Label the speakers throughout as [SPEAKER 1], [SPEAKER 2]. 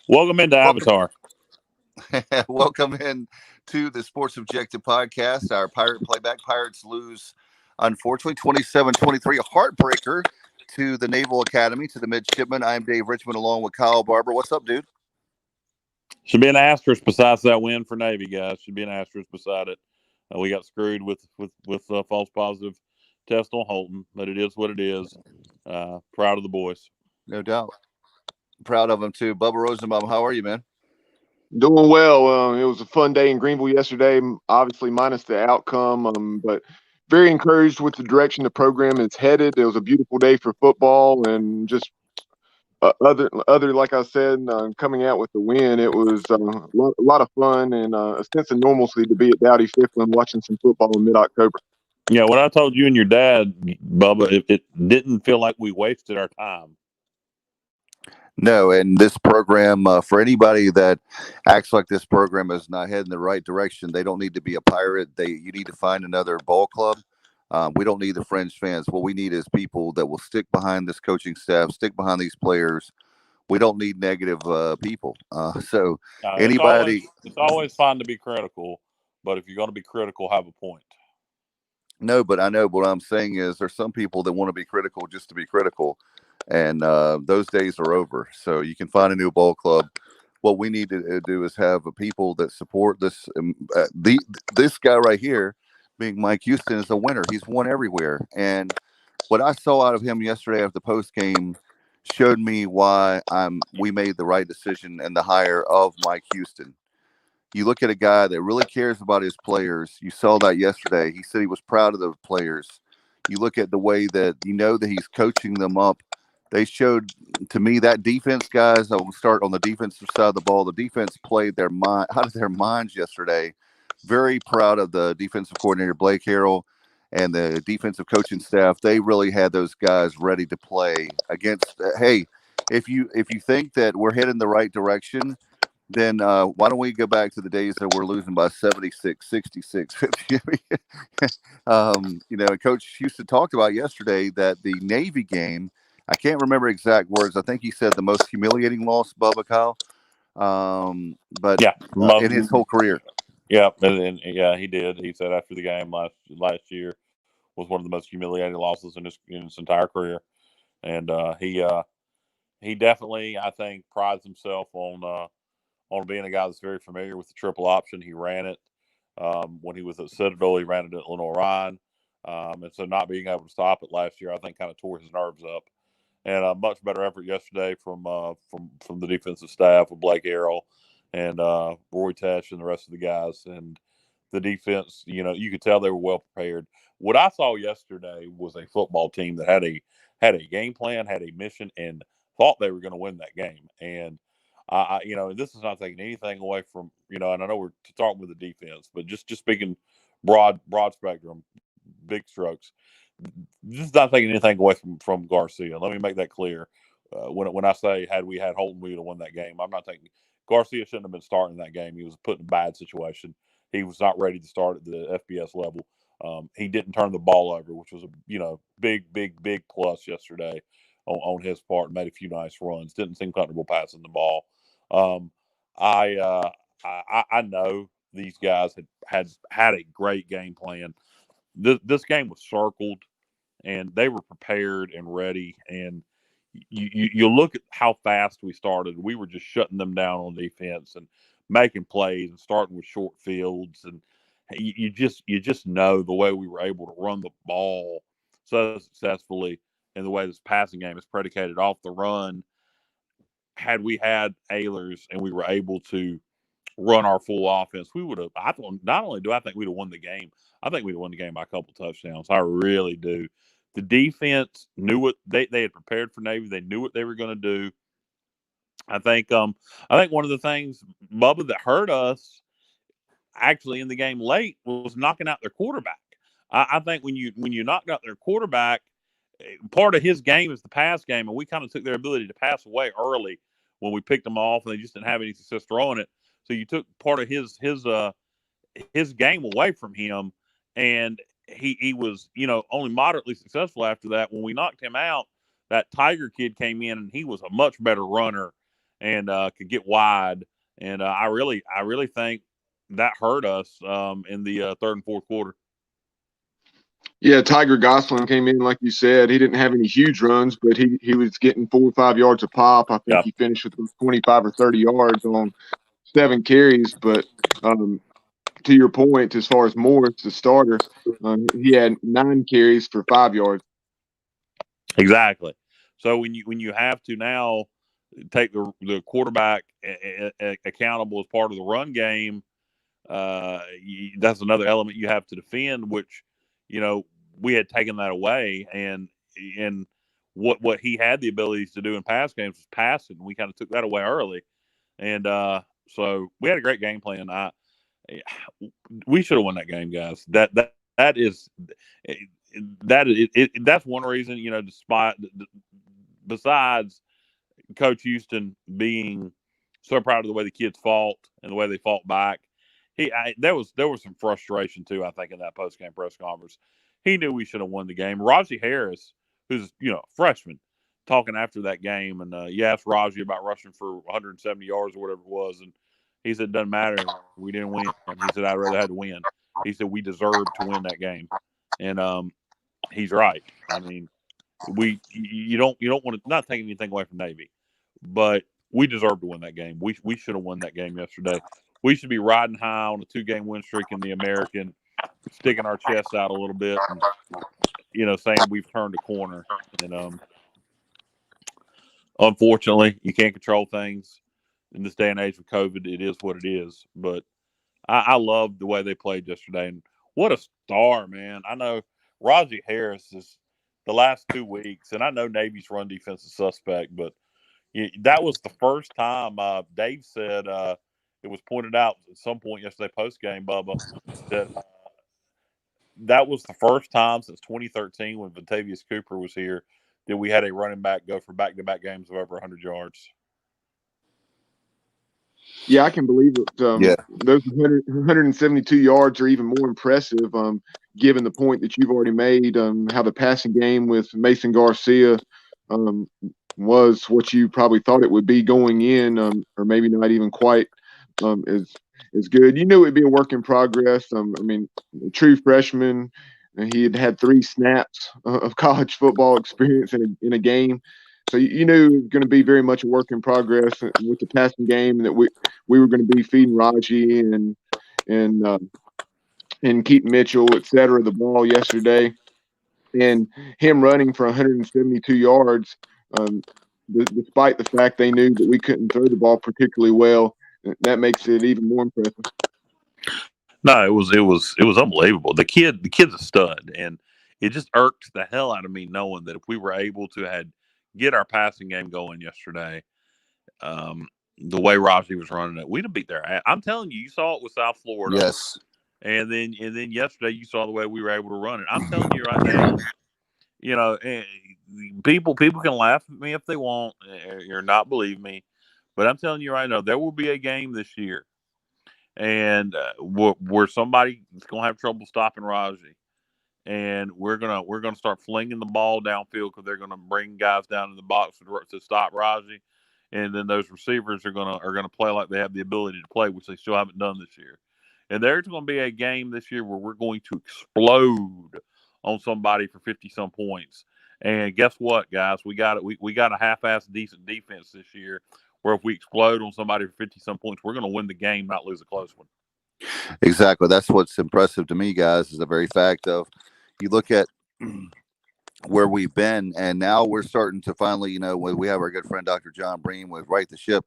[SPEAKER 1] Welcome into
[SPEAKER 2] Welcome,
[SPEAKER 1] Avatar.
[SPEAKER 2] welcome in to the Sports Objective podcast. Our Pirate Playback Pirates lose, unfortunately, 27-23, a heartbreaker to the Naval Academy, to the midshipmen. I'm Dave Richmond along with Kyle Barber. What's up, dude?
[SPEAKER 1] Should be an asterisk besides that win for Navy, guys. Should be an asterisk beside it. We got screwed with false positive test on Holton, but it is what it is. Proud of the boys.
[SPEAKER 2] No doubt. Proud of him, too. Bubba Rosenbaum, how are you, man?
[SPEAKER 3] Doing well. It was a fun day in Greenville yesterday, obviously minus the outcome, but very encouraged with the direction the program is headed. It was a beautiful day for football, and just other like I said, coming out with the win, it was a lot of fun and a sense of normalcy to be at Dowdy Ficklen watching some football in mid-October.
[SPEAKER 1] Yeah, what I told you and your dad, Bubba, it didn't feel like we wasted our time.
[SPEAKER 2] No, and this program, for anybody that acts like this program is not heading the right direction, they don't need to be a pirate. You need to find another ball club. We don't need the fringe fans. What we need is people that will stick behind this coaching staff, stick behind these players. We don't need negative people. So
[SPEAKER 1] It's always
[SPEAKER 2] anybody,
[SPEAKER 1] it's always fine to be critical, but if you're going to be critical, have a point.
[SPEAKER 2] no, but I know what I'm saying is there's some people that want to be critical just to be critical, and those days are over. So you can find a new ball club. What we need to do is have people that support this. This guy right here, being Mike Houston, is a winner. He's won everywhere, and what I saw out of him yesterday after the post game showed me why we made the right decision in the hire of Mike Houston. You look at a guy that really cares about his players. You saw that yesterday. He said he was proud of the players. You look at the way that that he's coaching them up. They showed to me that defense, guys. I will start on the defensive side of the ball. The defense played their mind out of their minds yesterday. Very proud of the defensive coordinator Blake Harrell and the defensive coaching staff. They really had those guys ready to play against. Hey, if you think that we're heading the right direction, then why don't we go back to the days that we're losing by 76, 66, 50? Coach Houston talked about yesterday that the Navy game, I can't remember exact words. I think he said the most humiliating loss, Bubba Kyle, but
[SPEAKER 1] Yeah,
[SPEAKER 2] in his whole career.
[SPEAKER 1] Yeah, and yeah, he did. He said after the game last year was one of the most humiliating losses in his entire career, and he definitely, I think, prides himself on being a guy that's very familiar with the triple option. He ran it when he was at Citadel. He ran it at Lenoir-Rhyne, and so not being able to stop it last year, I think, kind of tore his nerves up. And a much better effort yesterday from the defensive staff with Blake Harrell and Roy Tesh and the rest of the guys. And the defense, you could tell they were well prepared. What I saw yesterday was a football team that had a game plan, had a mission, and thought they were going to win that game. And this is not taking anything away from, and I know we're talking with the defense, but just speaking broad spectrum, big strokes. This is not taking anything away from Garcia. Let me make that clear. When I say had we had Holton, we would have won that game. I'm not thinking Garcia shouldn't have been starting that game. He was put in a bad situation. He was not ready to start at the FBS level. He didn't turn the ball over, which was a big plus yesterday on his part. Made a few nice runs. Didn't seem comfortable passing the ball. Um, I, uh, I know these guys had a great game plan. This game was circled, and they were prepared and ready. And you look at how fast we started. We were just shutting them down on defense and making plays and starting with short fields. And you just know the way we were able to run the ball so successfully, and the way this passing game is predicated off the run. Had we had Ahlers and we were able to run our full offense, we would have. I thought, not only do I think we'd have won the game, I think we'd have won the game by a couple touchdowns. I really do. The defense knew what they had prepared for Navy. They knew what they were going to do. I think one of the things, Bubba, that hurt us actually in the game late was knocking out their quarterback. I think when you knocked out their quarterback, part of his game is the pass game, and we kind of took their ability to pass away early when we picked them off, and they just didn't have any success throwing it. So you took part of his game away from him, and he was only moderately successful after that. When we knocked him out, that Tiger kid came in, and he was a much better runner. and could get wide. And I really think that hurt us in the third and fourth quarter.
[SPEAKER 3] Yeah, Tiger Gosselin came in, like you said. He didn't have any huge runs, but he was getting 4 or 5 yards a pop. I think
[SPEAKER 1] Yeah.
[SPEAKER 3] he finished with 25 or 30 yards on 7 carries. But to your point, as far as Morris, the starter, he had 9 carries for 5 yards.
[SPEAKER 1] Exactly. So when you have to now take the quarterback accountable as part of the run game, that's another element you have to defend. Which, you know, we had taken that away, and what he had the abilities to do in pass games was passing. We kind of took that away early, and so we had a great game plan. We should have won that game, guys. That is that's one reason. You know, despite besides Coach Houston being so proud of the way the kids fought and the way they fought back. There was some frustration too. I think in that post game press conference, he knew we should have won the game. Raji Harris, who's a freshman, talking after that game, and you asked Raji about rushing for 170 yards or whatever it was, and he said, "Doesn't matter. We didn't win." He said, "I'd rather had to win." He said, "We deserved to win that game," and he's right. I mean, you don't want to not take anything away from Navy, but we deserve to win that game. We should have won that game yesterday. We should be riding high on a 2-game win streak in the American, sticking our chests out a little bit, and saying we've turned a corner. And unfortunately, you can't control things in this day and age with COVID. It is what it is. But I love the way they played yesterday, and what a star, man! I know Raji Harris is the last 2 weeks, and I know Navy's run defense is suspect, but that was the first time Dave said it was pointed out at some point yesterday post game, Bubba, that that was the first time since 2013 when Ventavious Cooper was here that we had a running back go for back-to-back games of over 100 yards.
[SPEAKER 3] Yeah, I can believe it.
[SPEAKER 2] Yeah.
[SPEAKER 3] Those 172 yards are even more impressive, given the point that you've already made. How the passing game with Mason Garcia um, was what you probably thought it would be going in, or maybe not even quite as good. You knew it'd be a work in progress. I mean, a true freshman. He had had 3 snaps of college football experience in a game. So you knew it was going to be very much a work in progress with the passing game, and that we were going to be feeding Raji and and Keaton Mitchell, et cetera, the ball yesterday, and him running for 172 yards, despite the fact they knew that we couldn't throw the ball particularly well. That makes it even more impressive.
[SPEAKER 1] No, it was unbelievable. The kid's a stud, and it just irked the hell out of me knowing that if we were able to get our passing game going yesterday, the way Raji was running it, we'd have beat their ass. I'm telling you, you saw it with South Florida,
[SPEAKER 2] Yes.
[SPEAKER 1] and then yesterday you saw the way we were able to run it. I'm telling you right now, people can laugh at me if they want or not believe me, but I'm telling you right now, there will be a game this year and where somebody's gonna have trouble stopping Raji, and we're gonna start flinging the ball downfield because they're gonna bring guys down in the box to stop Raji, and then those receivers are gonna play like they have the ability to play, which they still haven't done this year. And there's going to be a game this year where we're going to explode on somebody for 50 some points. And guess what, guys? We got it. We got a half-assed decent defense this year. Where if we explode on somebody for 50 some points, we're going to win the game, not lose a close one.
[SPEAKER 2] Exactly. That's what's impressive to me, guys, is the very fact of you look at where we've been, and now we're starting to finally, we have our good friend Dr. John Breen with Right the Ship.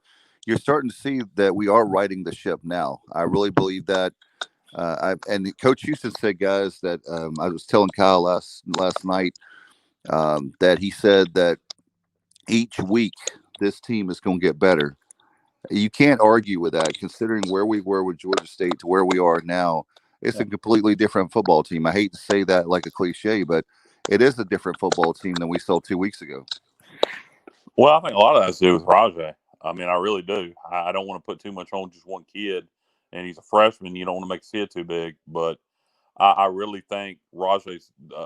[SPEAKER 2] You're starting to see that we are righting the ship now. I really believe that. And Coach Houston said, guys, that I was telling Kyle last night that he said that each week this team is going to get better. You can't argue with that, considering where we were with Georgia State to where we are now. It's a completely different football team. I hate to say that like a cliche, but it is a different football team than we saw 2 weeks ago.
[SPEAKER 1] Well, I think a lot of that has to do with Rajay. I mean, I really do. I don't want to put too much on just one kid, and he's a freshman. You don't want to make his head too big, but I really think Rajay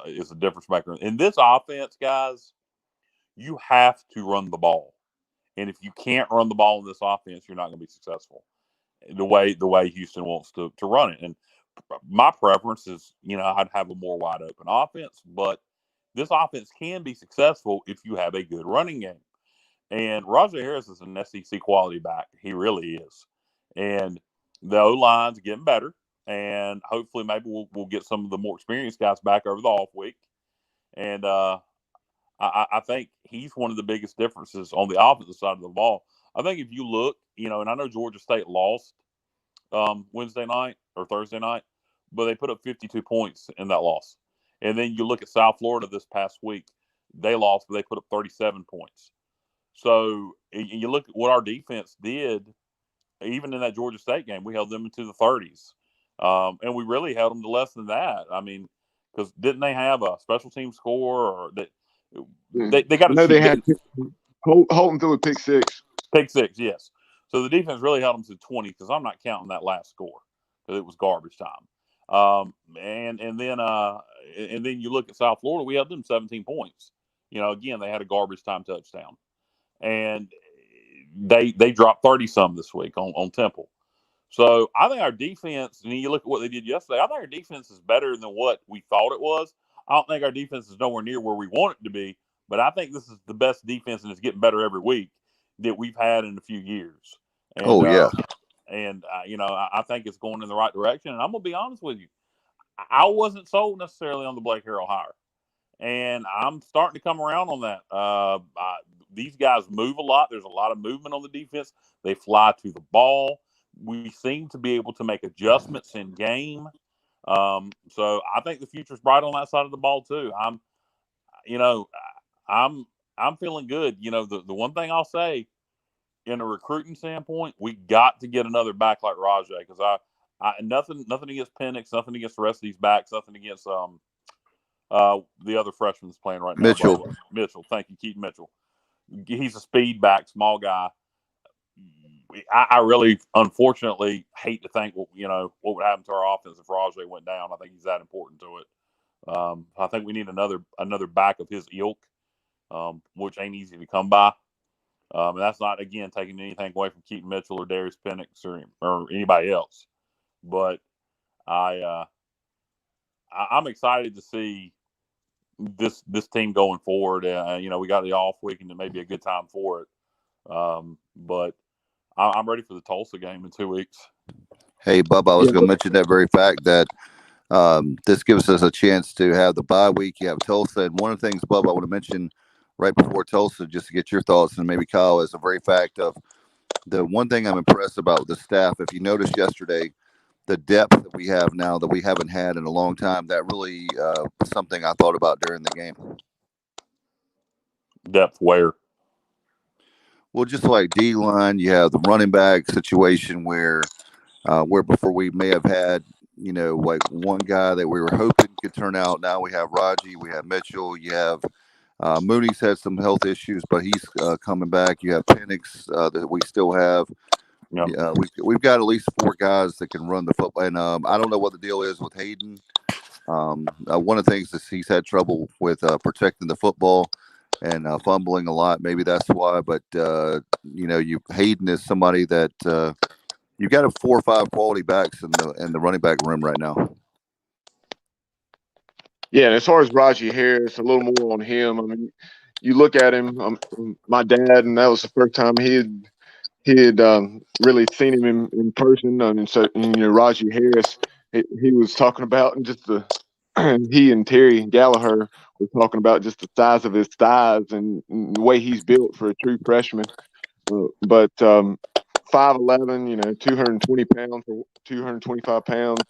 [SPEAKER 1] is a difference maker in this offense, guys. You have to run the ball. And if you can't run the ball in this offense, you're not going to be successful the way Houston wants to run it. And my preference is, I'd have a more wide open offense, but this offense can be successful if you have a good running game. And Rajay Harris is an SEC quality back. He really is. And the O-line's getting better. And hopefully maybe we'll get some of the more experienced guys back over the off week. And I think he's one of the biggest differences on the offensive side of the ball. I think if you look, and I know Georgia State lost Wednesday night or Thursday night, but they put up 52 points in that loss. And then you look at South Florida this past week, they lost, but they put up 37 points. So you look at what our defense did, even in that Georgia State game, we held them into the 30s. And we really held them to less than that. I mean, because didn't they have a special team score? Or they got to
[SPEAKER 3] No, they had Holton threw a pick six.
[SPEAKER 1] Pick six, yes. So the defense really held them to 20 because I'm not counting that last score because it was garbage time. And then you look at South Florida, we held them 17 points. Again, they had a garbage time touchdown. And they dropped 30-some this week on Temple. So I think our defense, and you look at what they did yesterday, I think our defense is better than what we thought it was. I don't think our defense is nowhere near where we want it to be, but I think this is the best defense, and it's getting better every week, that we've had in a few years. And, I think it's going in the right direction. And I'm going to be honest with you. I wasn't sold necessarily on the Blake Harrell hire. And I'm starting to come around on that. These guys move a lot. There's a lot of movement on the defense. They fly to the ball. We seem to be able to make adjustments in game. So I think the future's bright on that side of the ball too. I'm feeling good. The one thing I'll say in a recruiting standpoint, we got to get another back like Rajay, because I nothing against Penix, nothing against the rest of these backs, nothing against the other freshman that's playing right now. Mitchell. Thank you, Keaton Mitchell. He's a speed back, small guy. I really, unfortunately, hate to think what would happen to our offense if Rajay went down. I think he's that important to it. I think we need another back of his ilk, which ain't easy to come by. And that's not, again, taking anything away from Keaton Mitchell or Darius Penix or anybody else. But I'm excited to see this team going forward. We got the off week, and it may be a good time for it. But I'm ready for the Tulsa game in 2 weeks.
[SPEAKER 2] Hey, Bubba, I was going to mention that very fact that this gives us a chance to have the bye week. You have Tulsa. And one of the things, Bubba, I want to mention right before Tulsa, just to get your thoughts, and maybe Kyle, is the very fact of the one thing I'm impressed about with the staff. If you noticed yesterday, the depth that we have now that we haven't had in a long time, that really was something I thought about during the game.
[SPEAKER 1] Depth where?
[SPEAKER 2] Well, just like D-line, you have the running back situation where before we may have had, like one guy that we were hoping could turn out. Now we have Raji, we have Mitchell, you have Mooney's had some health issues, but he's coming back. You have Penix that we still have.
[SPEAKER 1] Yep.
[SPEAKER 2] We've got at least 4 guys that can run the football. And I don't know what the deal is with Hayden. One of the things is he's had trouble with protecting the football and fumbling a lot. Maybe that's why. But Hayden is somebody that you've got 4 or 5 quality backs in the running back room right now.
[SPEAKER 3] Yeah, and as far as Rajay Harris, a little more on him. I mean, you look at him. My dad, and that was the first time he had really seen him in person. And so, Rajay Harris, he was talking about, and just he and Terry Gallagher were talking about just the size of his thighs and the way he's built for a true freshman. But 5'11", 220 pounds or 225 pounds,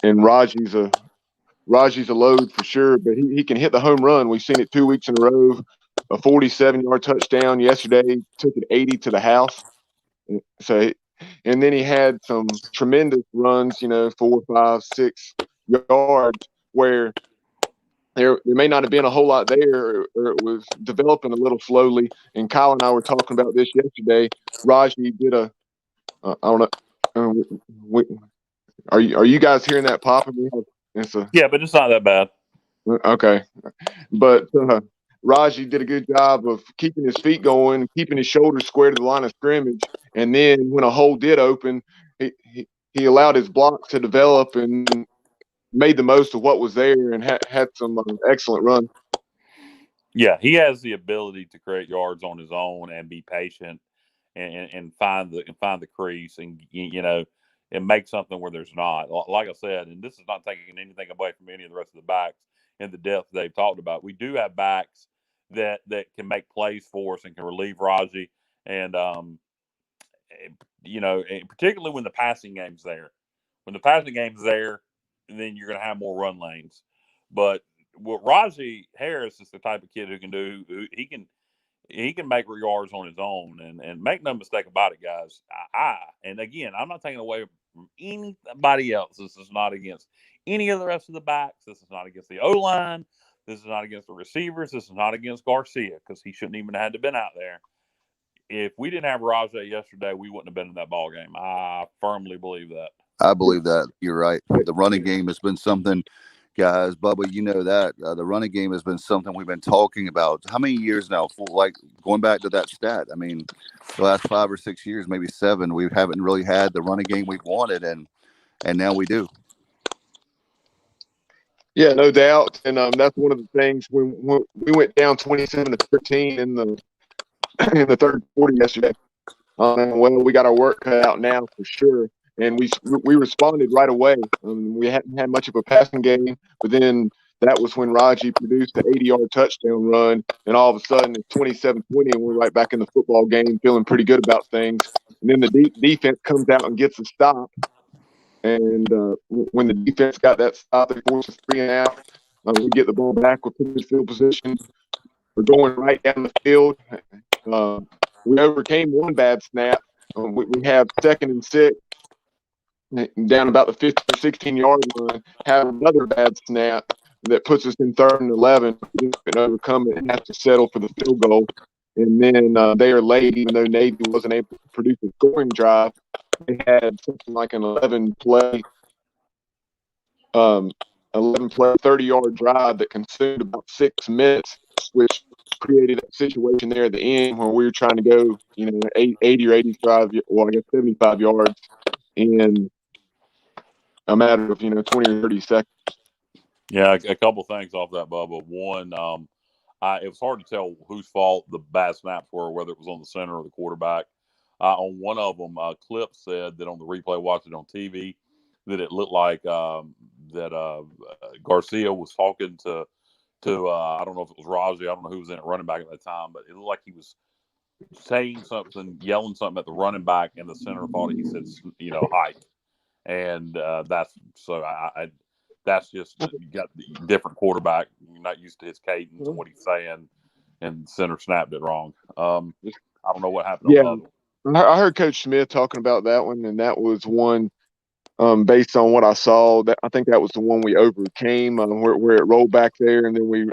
[SPEAKER 3] and Rajay's a load for sure. But he can hit the home run. We've seen it 2 weeks in a row. A 47-yard touchdown yesterday, took it 80 to the house. So, and then he had some tremendous runs, 4, 5, 6 yards where there may not have been a whole lot there, or it was developing a little slowly. And Kyle and I were talking about this yesterday. Rajay did I don't know. Are you guys hearing that popping?
[SPEAKER 1] Yeah, but it's not that bad.
[SPEAKER 3] Okay, but Raji did a good job of keeping his feet going, keeping his shoulders square to the line of scrimmage. And then when a hole did open, he allowed his blocks to develop and made the most of what was there and had some excellent runs.
[SPEAKER 1] Yeah, he has the ability to create yards on his own and be patient and find the crease and and make something where there's not. Like I said, and this is not taking anything away from any of the rest of the backs and the depth they've talked about. We do have backs that can make plays for us and can relieve Raji, and particularly when the passing game's there. When the passing game's there, then you're going to have more run lanes. But what Raji Harris is the type of kid who can do. He can make yards on his own, and make no mistake about it, guys. And again, I'm not taking away from anybody else. This is not against any of the rest of the backs. This is not against the O line. This is not against the receivers. This is not against Garcia because he shouldn't even have had to been out there. If we didn't have Rajay yesterday, we wouldn't have been in that ball game. I firmly believe that.
[SPEAKER 2] I believe that. You're right. The running game has been something, guys. Bubba, you know that. The running game has been something we've been talking about. How many years now? Like going back to that stat. I mean, the last 5 or 6 years, maybe 7, we haven't really had the running game we've wanted, and now we do.
[SPEAKER 3] Yeah, no doubt. And that's one of the things when we went down 27-13 in the third quarter yesterday. Well, we got our work cut out now for sure, and we responded right away. We hadn't had much of a passing game, but then that was when Raji produced the 80-yard touchdown run, and all of a sudden it's 27-20, and we're right back in the football game, feeling pretty good about things. And then the defense comes out and gets a stop, and when the defense got that stop, they forced a 3-and-out. We get the ball back, we're putting in field position, we're going right down the field. We overcame one bad snap. We have 2nd and 6 down about the 15 or 16-yard line. Have another bad snap that puts us in 3rd and 11. We can overcome it and have to settle for the field goal. And then they are late, even though Navy wasn't able to produce a scoring drive. They had something like an 11-play 30-yard drive that consumed about 6 minutes, which created a situation there at the end where we were trying to go, 80 or 85, well, I guess 75 yards in a matter of, 20 or 30 seconds.
[SPEAKER 1] Yeah, a couple things off that, Bubba. One, it was hard to tell whose fault the bad snaps were, whether it was on the center or the quarterback. On one of them, Clip said that on the replay, watching on TV, that it looked like that Garcia was talking to I don't know if it was Raji, I don't know who was in it running back at that time, but it looked like he was saying something, yelling something at the running back, and the center thought he said, height, and that's just you got the different quarterback. You're not used to his cadence and what he's saying, and center snapped it wrong. I don't know what happened.
[SPEAKER 3] Yeah, I heard Coach Smith talking about that one, and that was one. Based on what I saw, I think that was the one we overcame, where it rolled back there, and then we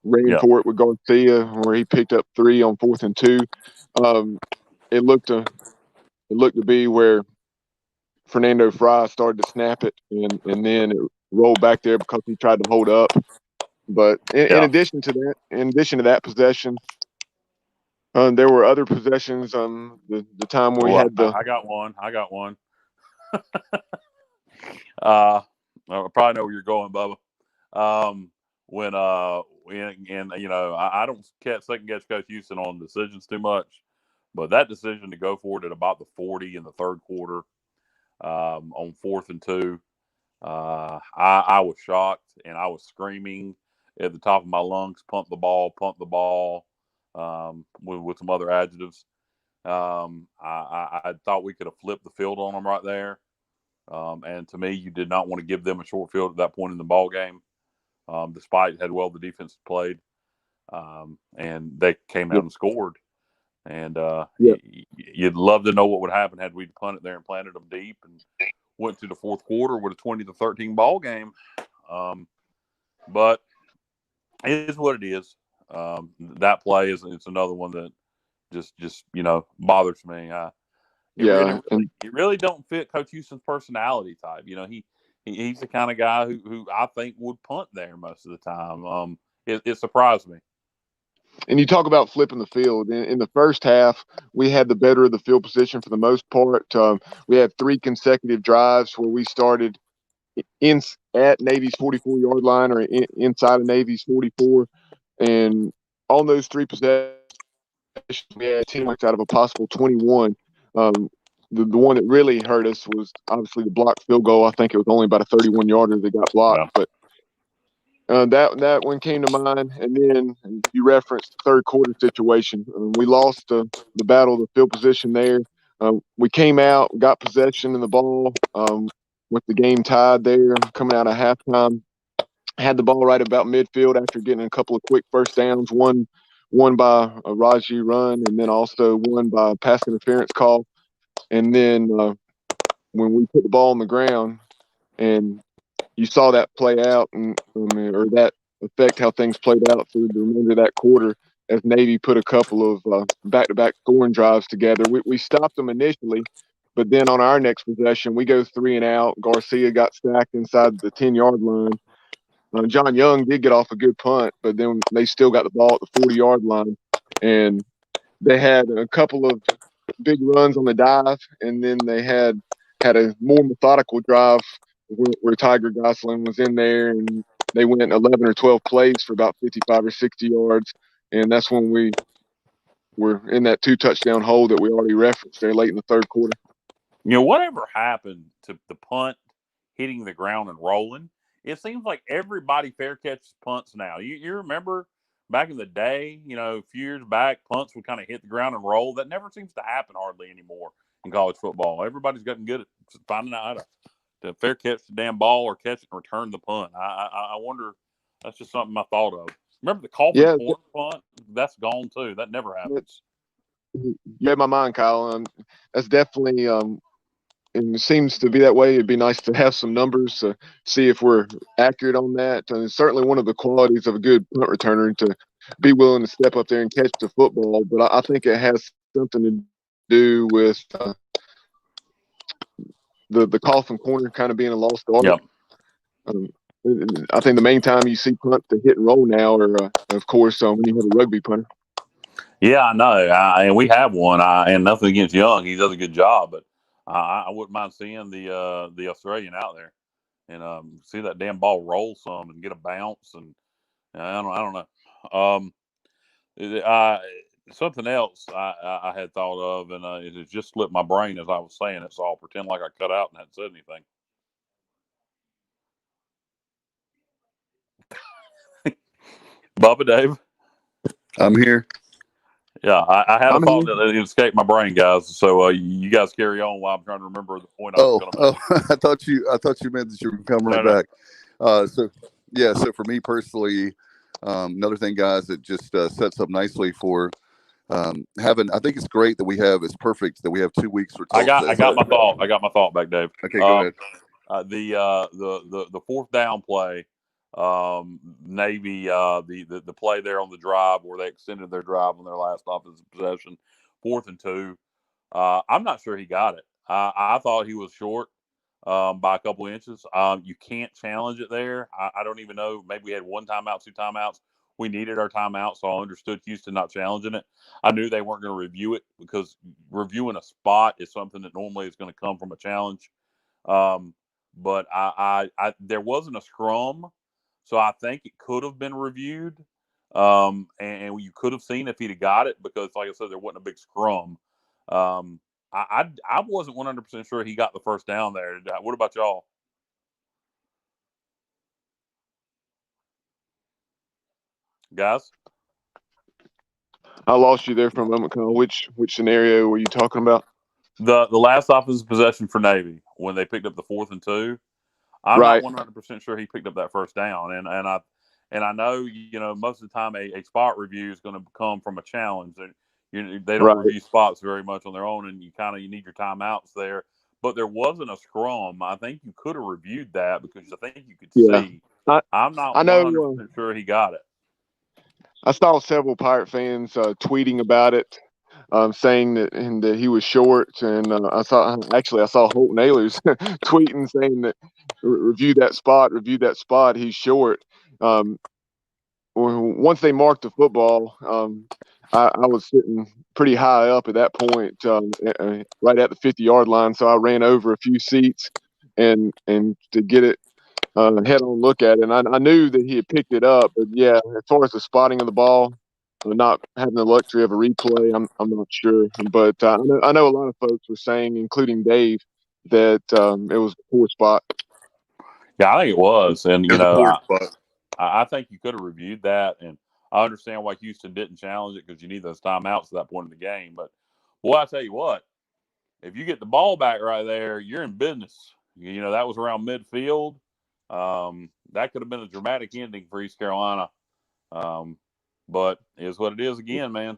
[SPEAKER 3] ran for it with Garcia, where he picked up 3 on 4th and 2. It looked to be where Fernando Fry started to snap it, and then it rolled back there because he tried to hold up. But in addition to that possession, there were other possessions. The time where we had
[SPEAKER 1] I got one. I probably know where you're going, Bubba. I don't second guess Coach Houston on decisions too much, but that decision to go for it at about the 40 in the third quarter, on 4th and 2, I was shocked and I was screaming at the top of my lungs, pump the ball, with some other adjectives. I thought we could have flipped the field on them right there. And to me, you did not want to give them a short field at that point in the ball game, despite how well the defense played. And they came out and scored. And you'd love to know what would happen had we punted there and planted them deep and went to the fourth quarter with a 20-13 ball game. But it is what it is. That play it's another one that just bothers me. It really don't fit Coach Houston's personality type. He's the kind of guy who I think would punt there most of the time. It surprised me.
[SPEAKER 3] And you talk about flipping the field. In the first half, we had the better of the field position for the most part. We had 3 consecutive drives where we started in at Navy's 44-yard line or inside of Navy's 44. And on those 3 possessions, we had 10 points out of a possible 21. The one that really hurt us was obviously the blocked field goal. I think it was only about a 31-yarder that got blocked.
[SPEAKER 1] Yeah.
[SPEAKER 3] But that one came to mind. And then you referenced the third quarter situation. We lost the battle of the field position there. We came out, got possession in the ball with the game tied there coming out of halftime. Had the ball right about midfield after getting a couple of quick first downs, one by a Raji run and then also one by a pass interference call. And then when we put the ball on the ground and you saw that play out or that affect how things played out through the remainder of that quarter as Navy put a couple of back-to-back scoring drives together. We stopped them initially, but then on our next possession, we go 3 and out. Garcia got sacked inside the 10-yard line. John Young did get off a good punt, but then they still got the ball at the 40-yard line. And they had a couple of big runs on the dive, and then they had a more methodical drive where Tiger Gosselin was in there, and they went 11 or 12 plays for about 55 or 60 yards. And that's when we were in that 2-touchdown hole that we already referenced there late in the third quarter.
[SPEAKER 1] Whatever happened to the punt hitting the ground and rolling? It seems like everybody fair catches punts now. You remember back in the day, a few years back, punts would kind of hit the ground and roll. That never seems to happen hardly anymore in college football. Everybody's gotten good at finding out how to fair catch the damn ball or catch it and return the punt. I wonder. That's just something I thought of. Remember the coffin corner punt? That's gone too. That never happens.
[SPEAKER 3] You read my mind, Kyle. That's definitely and it seems to be that way. It'd be nice to have some numbers to see if we're accurate on that. And it's certainly one of the qualities of a good punt returner to be willing to step up there and catch the football. But I think it has something to do with the coffin corner kind of being a lost art.
[SPEAKER 1] Yep.
[SPEAKER 3] I think the main time you see punts to hit and roll now are, of course, when you have a rugby punter.
[SPEAKER 1] Yeah, I know. And we have one. And nothing against Young. He does a good job. But I wouldn't mind seeing the Australian out there and see that damn ball roll some and get a bounce. And I don't know. Something else I had thought of, and it just slipped my brain as I was saying it, so I'll pretend like I cut out and hadn't said anything. Bubba Dave,
[SPEAKER 2] I'm here.
[SPEAKER 1] Yeah, I had a thought that it escaped my brain, guys. So you guys carry on while I'm trying to remember the point I was going to make.
[SPEAKER 2] I thought you meant that you would come right back. So for me personally, another thing, guys, that just sets up nicely for having. I think it's great that we have. It's perfect that we have 2 weeks for.
[SPEAKER 1] I got my thought. I got my thought back, Dave.
[SPEAKER 2] Okay, go ahead.
[SPEAKER 1] The fourth down play. Navy, the play there on the drive where they extended their drive on their last offensive possession, 4th and 2. I'm not sure he got it. I thought he was short by a couple inches. You can't challenge it there. I don't even know. Maybe we had 1 timeout, 2 timeouts. We needed our timeout, so I understood Houston not challenging it. I knew they weren't going to review it because reviewing a spot is something that normally is going to come from a challenge. But there wasn't a scrum. So I think it could have been reviewed, and you could have seen if he'd have got it because, like I said, there wasn't a big scrum. I wasn't 100% sure he got the first down there. What about y'all? Guys?
[SPEAKER 3] I lost you there for a moment, Colonel. Which scenario were you talking about?
[SPEAKER 1] The last offensive possession for Navy when they picked up the 4th and 2. I'm not 100% sure he picked up that first down, and I know most of the time a spot review is going to come from a challenge. They don't review spots very much on their own, and you need your timeouts there. But there wasn't a scrum. I think you could have reviewed that because I think you could see. I'm not 100% sure he got it.
[SPEAKER 3] I saw several Pirate fans tweeting about it. Saying that he was short, and I saw Holton Ahlers tweeting saying that review that spot, he's short. once they marked the football, I was sitting pretty high up at that point, right at the 50-yard line. So I ran over a few seats and to get it head-on look at it. And I knew that he had picked it up. But, yeah, as far as the spotting of the ball, not having the luxury of a replay, I'm not sure. But I know a lot of folks were saying, including Dave, that it was a poor spot.
[SPEAKER 1] Yeah, I think it was. And,
[SPEAKER 2] It was a poor spot.
[SPEAKER 1] I think you could have reviewed that. And I understand why Houston didn't challenge it because you need those timeouts at that point in the game. But, boy, I tell you what, if you get the ball back right there, you're in business. That was around midfield. That could have been a dramatic ending for East Carolina. But it is what it is again, man.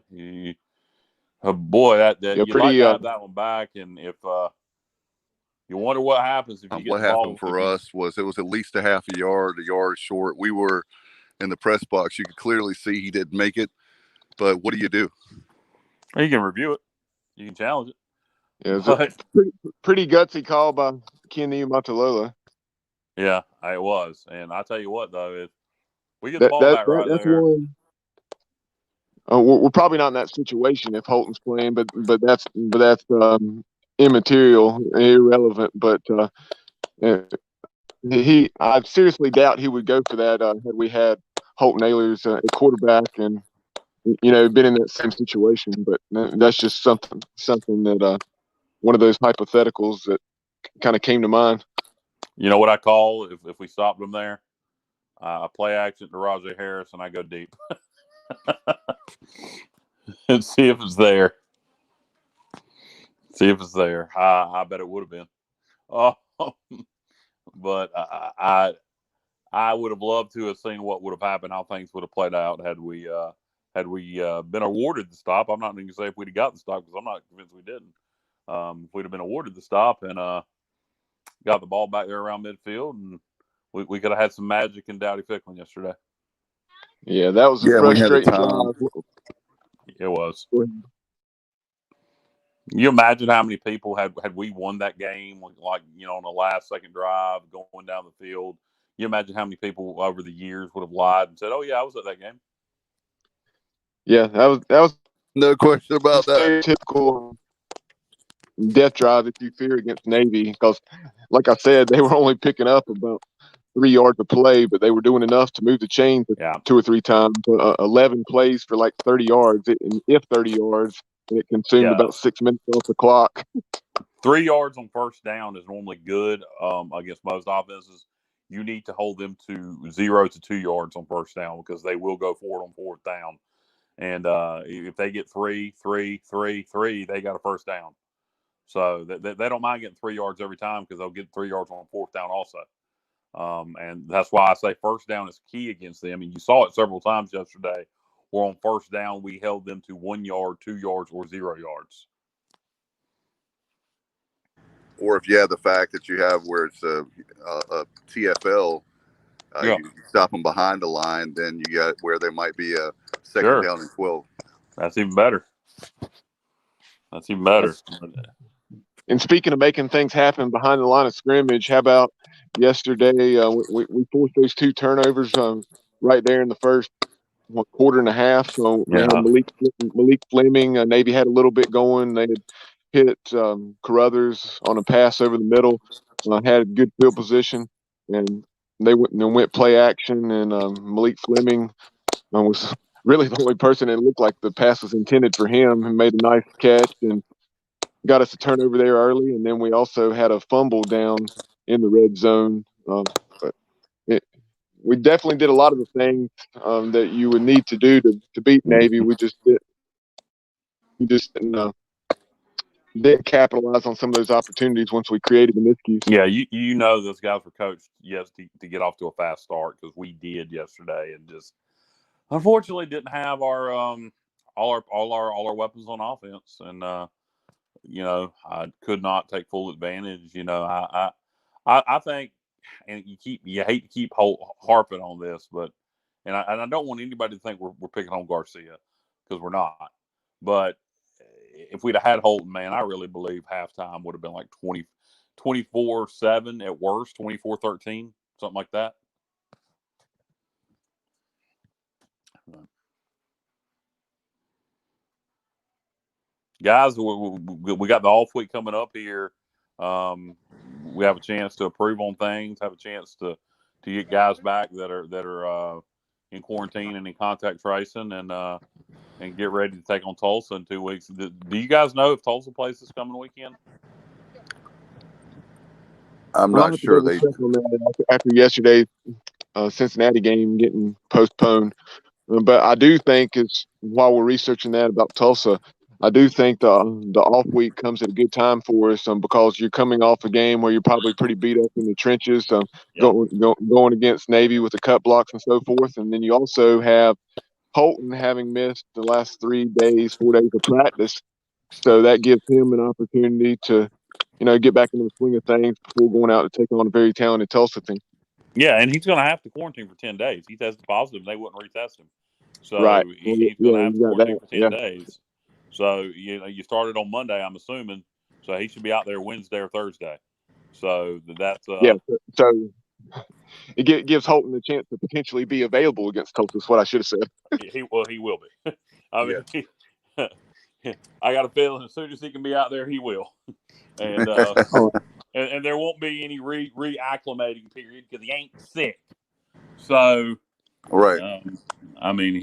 [SPEAKER 1] Boy, that
[SPEAKER 3] Yeah,
[SPEAKER 1] you'd like to have that one back. And if you wonder what happens if you get
[SPEAKER 2] what
[SPEAKER 1] the ball.
[SPEAKER 2] Happened for us was it was at least a half a yard short. We were in the press box. You could clearly see he didn't make it. But what do? You
[SPEAKER 1] can review it. You can challenge it.
[SPEAKER 3] Yeah, it was a pretty gutsy call by Kenny Matalola.
[SPEAKER 1] Yeah, it was. And I tell you what, though, if we get the ball back right
[SPEAKER 3] that's
[SPEAKER 1] there.
[SPEAKER 3] We're probably not in that situation if Holton's playing, but that's immaterial, irrelevant. But I seriously doubt he would go for that had we had Holton Ahlers at quarterback and been in that same situation. But that's just something that one of those hypotheticals that kind of came to mind.
[SPEAKER 1] You know what I call if we stopped them there? Play action to Rajay Harris, and I go deep and see if it's there. See if it's there. I bet it would have been. Oh, but I would have loved to have seen what would have happened, how things would have played out had we been awarded the stop. I'm not going to say if we'd have got the stop because I'm not convinced we didn't. If we'd have been awarded the stop and got the ball back there around midfield, and we could have had some magic in Dowdy Ficklin yesterday.
[SPEAKER 3] Yeah, that was a frustrating drive.
[SPEAKER 1] It was. You imagine how many people had we won that game, like on the last second drive going down the field. You imagine how many people over the years would have lied and said, "Oh yeah, I was at that game."
[SPEAKER 3] Yeah, that was
[SPEAKER 2] no question about that.
[SPEAKER 3] Typical death drive that you fear against Navy because, like I said, they were only picking up about 3 yards of play, but they were doing enough to move the chain 2 or 3 times. 11 plays for like 30 yards, and if 30 yards, it consumed about 6 minutes off the clock.
[SPEAKER 1] 3 yards on first down is normally good against most offenses. You need to hold them to 0 to 2 yards on first down because they will go for it on fourth down. And if they get 3, they got a first down. So they don't mind getting 3 yards every time because they'll get 3 yards on fourth down also. And that's why I say first down is key against them. And you saw it several times yesterday where on first down we held them to 1 yard, 2 yards, or 0 yards.
[SPEAKER 2] Or if you have the fact that you have where it's a TFL, you stop them behind the line, then you got where there might be a second down and 12.
[SPEAKER 1] That's even better.
[SPEAKER 3] And speaking of making things happen behind the line of scrimmage, how about yesterday? We forced those 2 turnovers right there in the first quarter and a half. So we had Malik Fleming. Navy had a little bit going. They had hit Carruthers on a pass over the middle. Had a good field position, and they went play action. And Malik Fleming was really the only person that looked like the pass was intended for him, and made a nice catch and got us a turnover there early. And then we also had a fumble down in the red zone. But we definitely did a lot of the things that you would need to do to beat Navy. We just didn't capitalize on some of those opportunities once we created the miscues.
[SPEAKER 1] Yeah, those guys were coached to get off to a fast start because we did yesterday, and just unfortunately didn't have our all our weapons on offense, and I could not take full advantage. I think, and you hate to keep harping on this, but and I don't want anybody to think we're picking on Garcia because we're not. But if we'd have had Holton, man, I really believe halftime would have been like 24-7 at worst, 24-13, something like that. guys, we got the off week coming up here. We have a chance to approve on things, have a chance to get guys back that are in quarantine and in contact tracing, and get ready to take on Tulsa in 2 weeks. Do you guys know if Tulsa plays this coming weekend?
[SPEAKER 2] I'm
[SPEAKER 3] Well, I'll
[SPEAKER 2] not
[SPEAKER 3] have to
[SPEAKER 2] sure
[SPEAKER 3] double
[SPEAKER 2] they.
[SPEAKER 3] check on that after yesterday's Cincinnati game getting postponed. But I do think it's while we're researching that about Tulsa, I do think the off week comes at a good time for us because you're coming off a game where you're probably pretty beat up in the trenches,
[SPEAKER 1] Yeah.
[SPEAKER 3] going against Navy with the cut blocks and so forth, and then you also have Holton having missed the last 4 days of practice, so that gives him an opportunity to, get back into the swing of things before going out to take on a very talented Tulsa team.
[SPEAKER 1] Yeah, and he's going to have to quarantine for 10 days. He tested positive, and they wouldn't retest him. So
[SPEAKER 3] Right.
[SPEAKER 1] he's
[SPEAKER 3] Yeah,
[SPEAKER 1] going to have
[SPEAKER 3] you
[SPEAKER 1] to
[SPEAKER 3] got
[SPEAKER 1] quarantine
[SPEAKER 3] that.
[SPEAKER 1] for 10 days. So, you started on Monday, I'm assuming. So he should be out there Wednesday or Thursday. So that's
[SPEAKER 3] yeah. So it gives Holton the chance to potentially be available against Tulsa. Is what I should have said.
[SPEAKER 1] he will be. I mean, I got a feeling as soon as he can be out there, he will. And and there won't be any reacclimating period because he ain't sick. So,
[SPEAKER 2] Right.
[SPEAKER 1] I mean,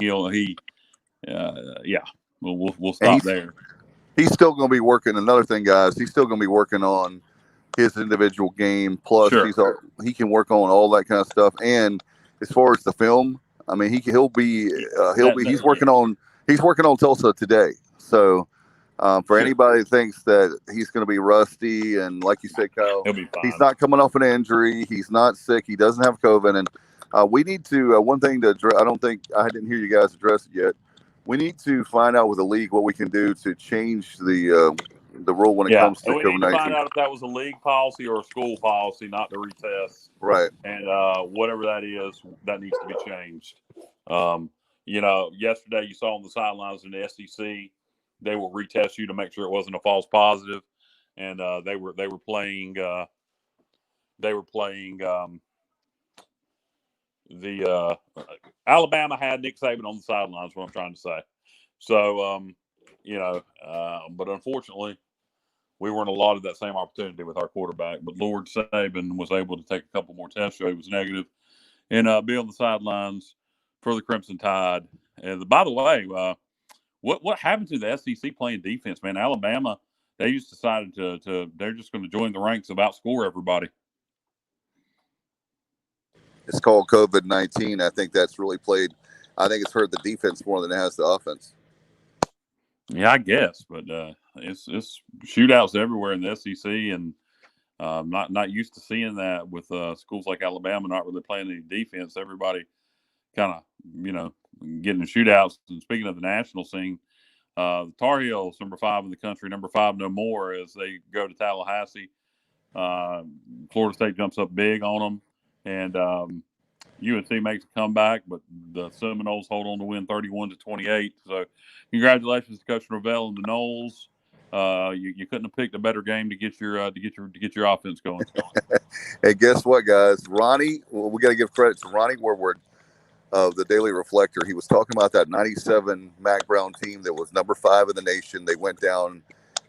[SPEAKER 1] we'll stop there.
[SPEAKER 2] He's still going to be working. Another thing, guys, he's still going to be working on his individual game. Plus,
[SPEAKER 1] Sure.
[SPEAKER 2] he can work on all that kind of stuff. And as far as the film, I mean, he's working on Tulsa today. So for anybody that thinks that he's going to be rusty, and like you said, Kyle,
[SPEAKER 1] he'll be fine.
[SPEAKER 2] He's not coming off an injury. He's not sick. He doesn't have COVID. And we need to one thing to address. I didn't hear you guys address it yet. We need to find out with the league what we can do to change the rule when it comes to
[SPEAKER 1] COVID-19. We need to find out if that was a league policy or a school policy not to retest.
[SPEAKER 2] Right.
[SPEAKER 1] And whatever that is, that needs to be changed. Yesterday you saw on the sidelines in the SEC, they will retest you to make sure it wasn't a false positive, and they were playing the Alabama had Nick Saban on the sidelines. What I'm trying to say. So but unfortunately, we weren't allotted that same opportunity with our quarterback. But Lord Saban was able to take a couple more tests, so he was negative, and be on the sidelines for the Crimson Tide. And by the way, what happened to the SEC playing defense, man? Alabama, they just decided to they're just going to join the ranks of outscore everybody.
[SPEAKER 2] It's called COVID-19. I think that's really played. I think it's hurt the defense more than it has the offense.
[SPEAKER 1] Yeah, I guess, but it's shootouts everywhere in the SEC, and not used to seeing that with schools like Alabama not really playing any defense. Everybody kind of getting in shootouts. And speaking of the national scene, the Tar Heels, number 5 in the country, number 5 no more, as they go to Tallahassee. Florida State jumps up big on them, and UNC makes a comeback, but the Seminoles hold on to win 31-28. So, congratulations to Coach Norvell and the Noles. You couldn't have picked a better game to get your offense going.
[SPEAKER 2] Hey, guess what, guys? Ronnie, we got to give credit to Ronnie Woodward of the Daily Reflector. He was talking about that '97 Mac Brown team that was number 5 in the nation. They went down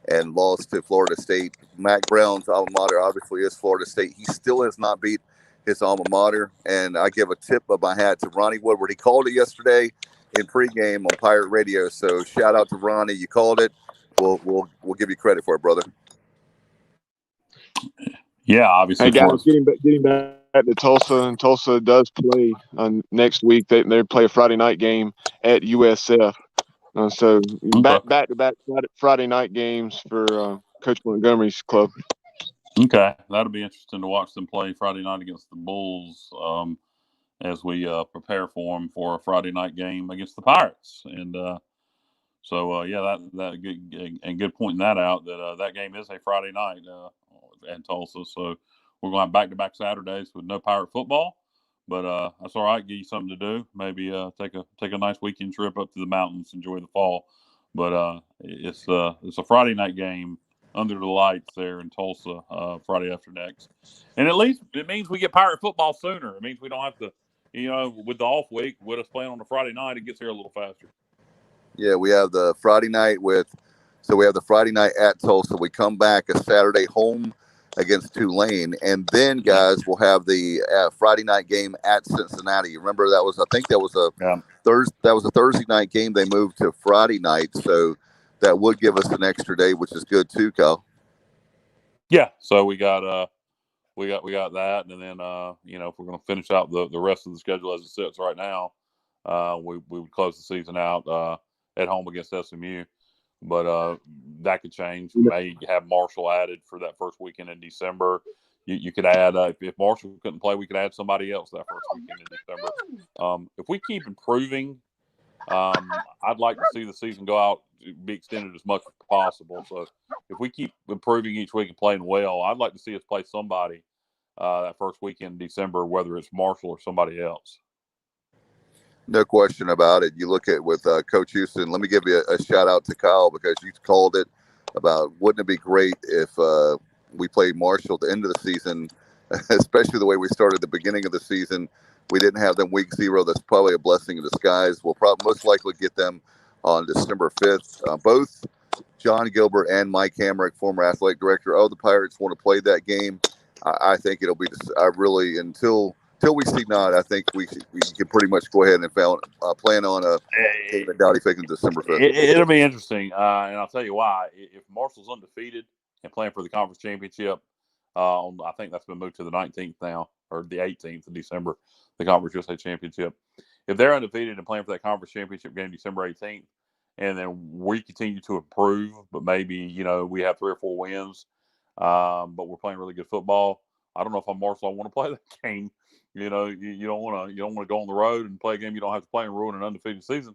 [SPEAKER 2] and lost to Florida State. Mac Brown's alma mater obviously is Florida State. He still has not beat his alma mater, and I give a tip of my hat to Ronnie Woodward. He called it yesterday in pregame on Pirate Radio, so shout out to Ronnie. You called it. We'll give you credit for it, brother.
[SPEAKER 1] Yeah, obviously.
[SPEAKER 3] Hey guys, getting back to Tulsa, and Tulsa does play next week. They play a Friday night game at USF. So back to back Friday night games for Coach Montgomery's club.
[SPEAKER 1] Okay, that'll be interesting to watch them play Friday night against the Bulls as we prepare for them for a Friday night game against the Pirates. And that good pointing that out that game is a Friday night at Tulsa. So we're going to have back-to-back Saturdays with no Pirate football, but that's all right. Give you something to do. Maybe take a nice weekend trip up to the mountains, enjoy the fall. But it's a Friday night game under the lights there in Tulsa Friday after next. And at least it means we get Pirate football sooner. It means we don't have to, with the off week, with us playing on a Friday night, it gets here a little faster.
[SPEAKER 2] Yeah, we have the Friday night with So we have the Friday night at Tulsa. We come back a Saturday home against Tulane, and then guys we'll have the Friday night game at Cincinnati. Remember I think that was a Thursday night game. They moved to Friday night, so that would give us an extra day, which is good too, Kyle.
[SPEAKER 1] Yeah, so we got that, and then if we're going to finish out the rest of the schedule as it sits right now, we would close the season out at home against SMU. But that could change. We may have Marshall added for that first weekend in December. You could add if Marshall couldn't play, we could add somebody else that first weekend in December. If we keep improving, I'd like to see the season go out, be extended as much as possible. So if we keep improving each week and playing well, I'd like to see us play somebody that first weekend in December, whether it's Marshall or somebody else.
[SPEAKER 2] No question about it. You look at with Coach Houston. Let me give you a shout out to Kyle because you called it about wouldn't it be great if we played Marshall at the end of the season, especially the way we started the beginning of the season. We didn't have them week 0. That's probably a blessing in disguise. We'll probably most likely get them on December 5th. Both John Gilbert and Mike Hamrick, former athletic director of the Pirates, want to play that game. I think it'll be. I really until we see not, I think we can pretty much go ahead and plan on a game at Dowdy Fickens December 5th.
[SPEAKER 1] It'll be interesting, and I'll tell you why. If Marshall's undefeated and playing for the conference championship, I think that's been moved to the 19th now, or the 18th of December, the Conference USA Championship. If they're undefeated and playing for that conference championship game December 18th, and then we continue to improve, but maybe we have 3 or 4 wins, but we're playing really good football. I don't know if I'm Marshall. I want to play that game. You don't want to go on the road and play a game you don't have to play and ruin an undefeated season.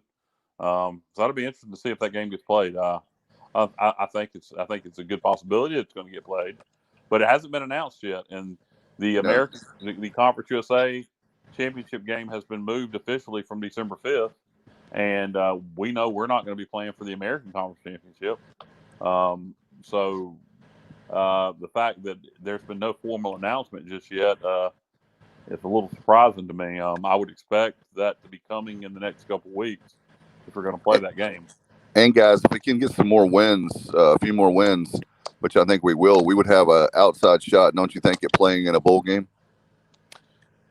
[SPEAKER 1] So that'll be interesting to see if that game gets played. I think it's a good possibility it's going to get played, but it hasn't been announced yet. And the the Conference USA Championship game has been moved officially from December 5th, and we know we're not going to be playing for the American Conference Championship. So the fact that there's been no formal announcement just yet, it's a little surprising to me. I would expect that to be coming in the next couple of weeks if we're going to play that game.
[SPEAKER 2] And guys, if we can get some more wins, a few more wins, which I think we will, we would have an outside shot, don't you think, at playing in a bowl game?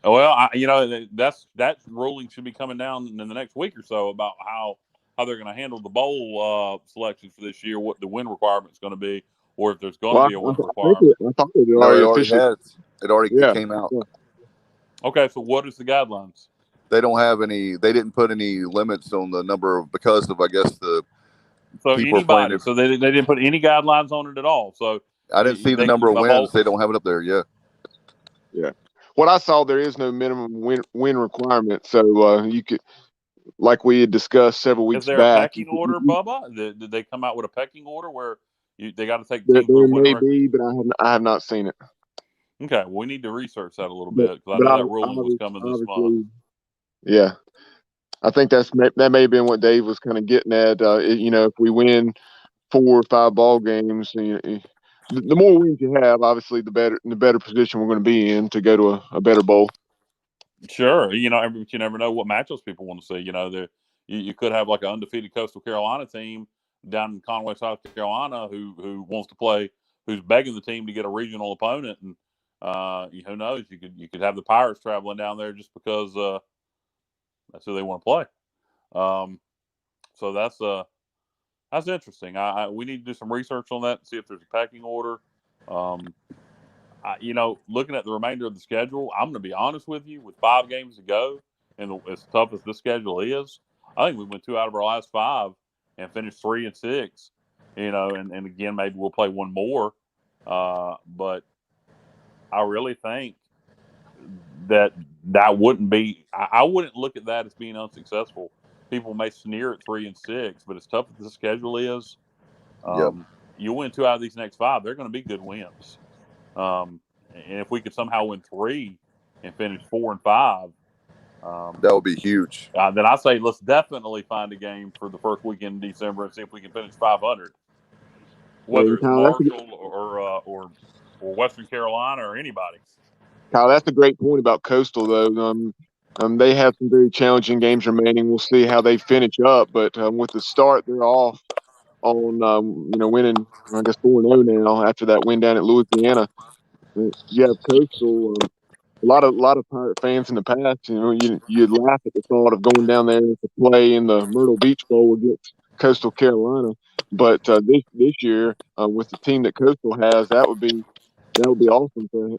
[SPEAKER 1] Well, that ruling should be coming down in the next week or so about how they're going to handle the bowl selections for this year, what the win requirement is going to be, or if there's going to be a win requirement.
[SPEAKER 2] It already came out.
[SPEAKER 3] Yeah.
[SPEAKER 1] Okay, so what is the guidelines?
[SPEAKER 2] They don't have any. They didn't put any limits on the number of because of I guess the.
[SPEAKER 1] So anybody. So they didn't put any guidelines on it at all. So
[SPEAKER 2] I didn't see the number of wins. They don't have it up there. Yeah.
[SPEAKER 3] Yeah. What I saw, there is no minimum win requirement. So you could, like we had discussed several weeks back.
[SPEAKER 1] Is there a pecking order, Bubba? Did they come out with a pecking order where they got to take?
[SPEAKER 3] There may be, but I have not seen it.
[SPEAKER 1] Okay, well, we need to research that a little bit because I know that ruling was coming this month.
[SPEAKER 3] Yeah, I think that may have been what Dave was kind of getting at. If we win 4 or 5 ball games, the more wins you have, obviously, the better position we're going to be in to go to a better bowl.
[SPEAKER 1] Sure, you never know what matchups people want to see. You could have like an undefeated Coastal Carolina team down in Conway, South Carolina, who wants to play, who's begging the team to get a regional opponent, and who knows? You could have the Pirates traveling down there just because that's who they want to play. So that's interesting. We need to do some research on that and see if there's a pecking order. Looking at the remainder of the schedule, I'm going to be honest with you. With 5 games to go, and as tough as this schedule is, I think we went 2 out of our last 5 and finished 3-6. And again, maybe we'll play one more. But I really think that wouldn't be. I wouldn't look at that as being unsuccessful. People may sneer at 3-6, but as tough as the schedule is, you win 2 out of these next 5, they're going to be good wins. And if we could somehow win 3 and finish 4 and 5,
[SPEAKER 2] that would be huge.
[SPEAKER 1] Then I say let's definitely find a game for the first weekend in December and see if we can finish 500. Whether it's Marshall or Western Carolina or anybody.
[SPEAKER 3] Kyle, that's a great point about Coastal, though. They have some very challenging games remaining. We'll see how they finish up, but with the start they're off on winning, I guess 4-0 now after that win down at Louisiana. You have Coastal. A lot of Pirate fans in the past, you'd laugh at the thought of going down there to play in the Myrtle Beach Bowl against Coastal Carolina. But this year, with the team that Coastal has, that would be awesome to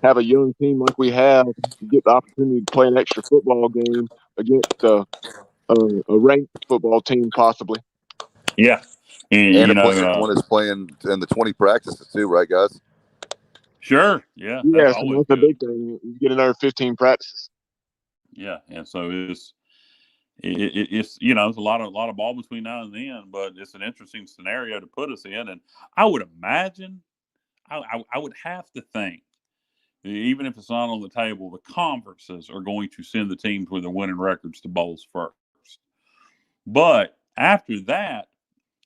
[SPEAKER 3] have a young team like we have get the opportunity to play an extra football game against a ranked football team, possibly.
[SPEAKER 1] Yeah,
[SPEAKER 2] And one is playing in the 20 practices too, right, guys?
[SPEAKER 1] Sure. Yeah.
[SPEAKER 3] Yes, and that's a big thing. You get another 15 practices.
[SPEAKER 1] Yeah, and so it's it's a lot of ball between now and then, but it's an interesting scenario to put us in, and I would imagine, I would have to think, even if it's not on the table, the conferences are going to send the teams with the winning records to bowls first. But after that,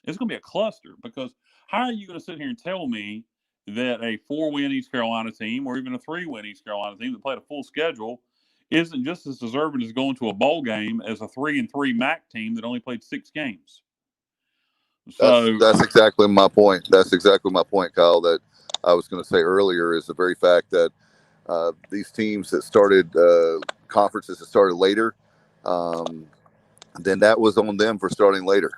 [SPEAKER 1] it's going to be a cluster, because how are you going to sit here and tell me that a 4-win East Carolina team, or even a 3-win East Carolina team that played a full schedule, isn't just as deserving as going to a bowl game as a 3-3 MAC team that only played 6 games? So
[SPEAKER 2] that's exactly my point. That's exactly my point, Kyle, that I was going to say earlier, is the very fact that these teams that started conferences that started later, then that was on them for starting later.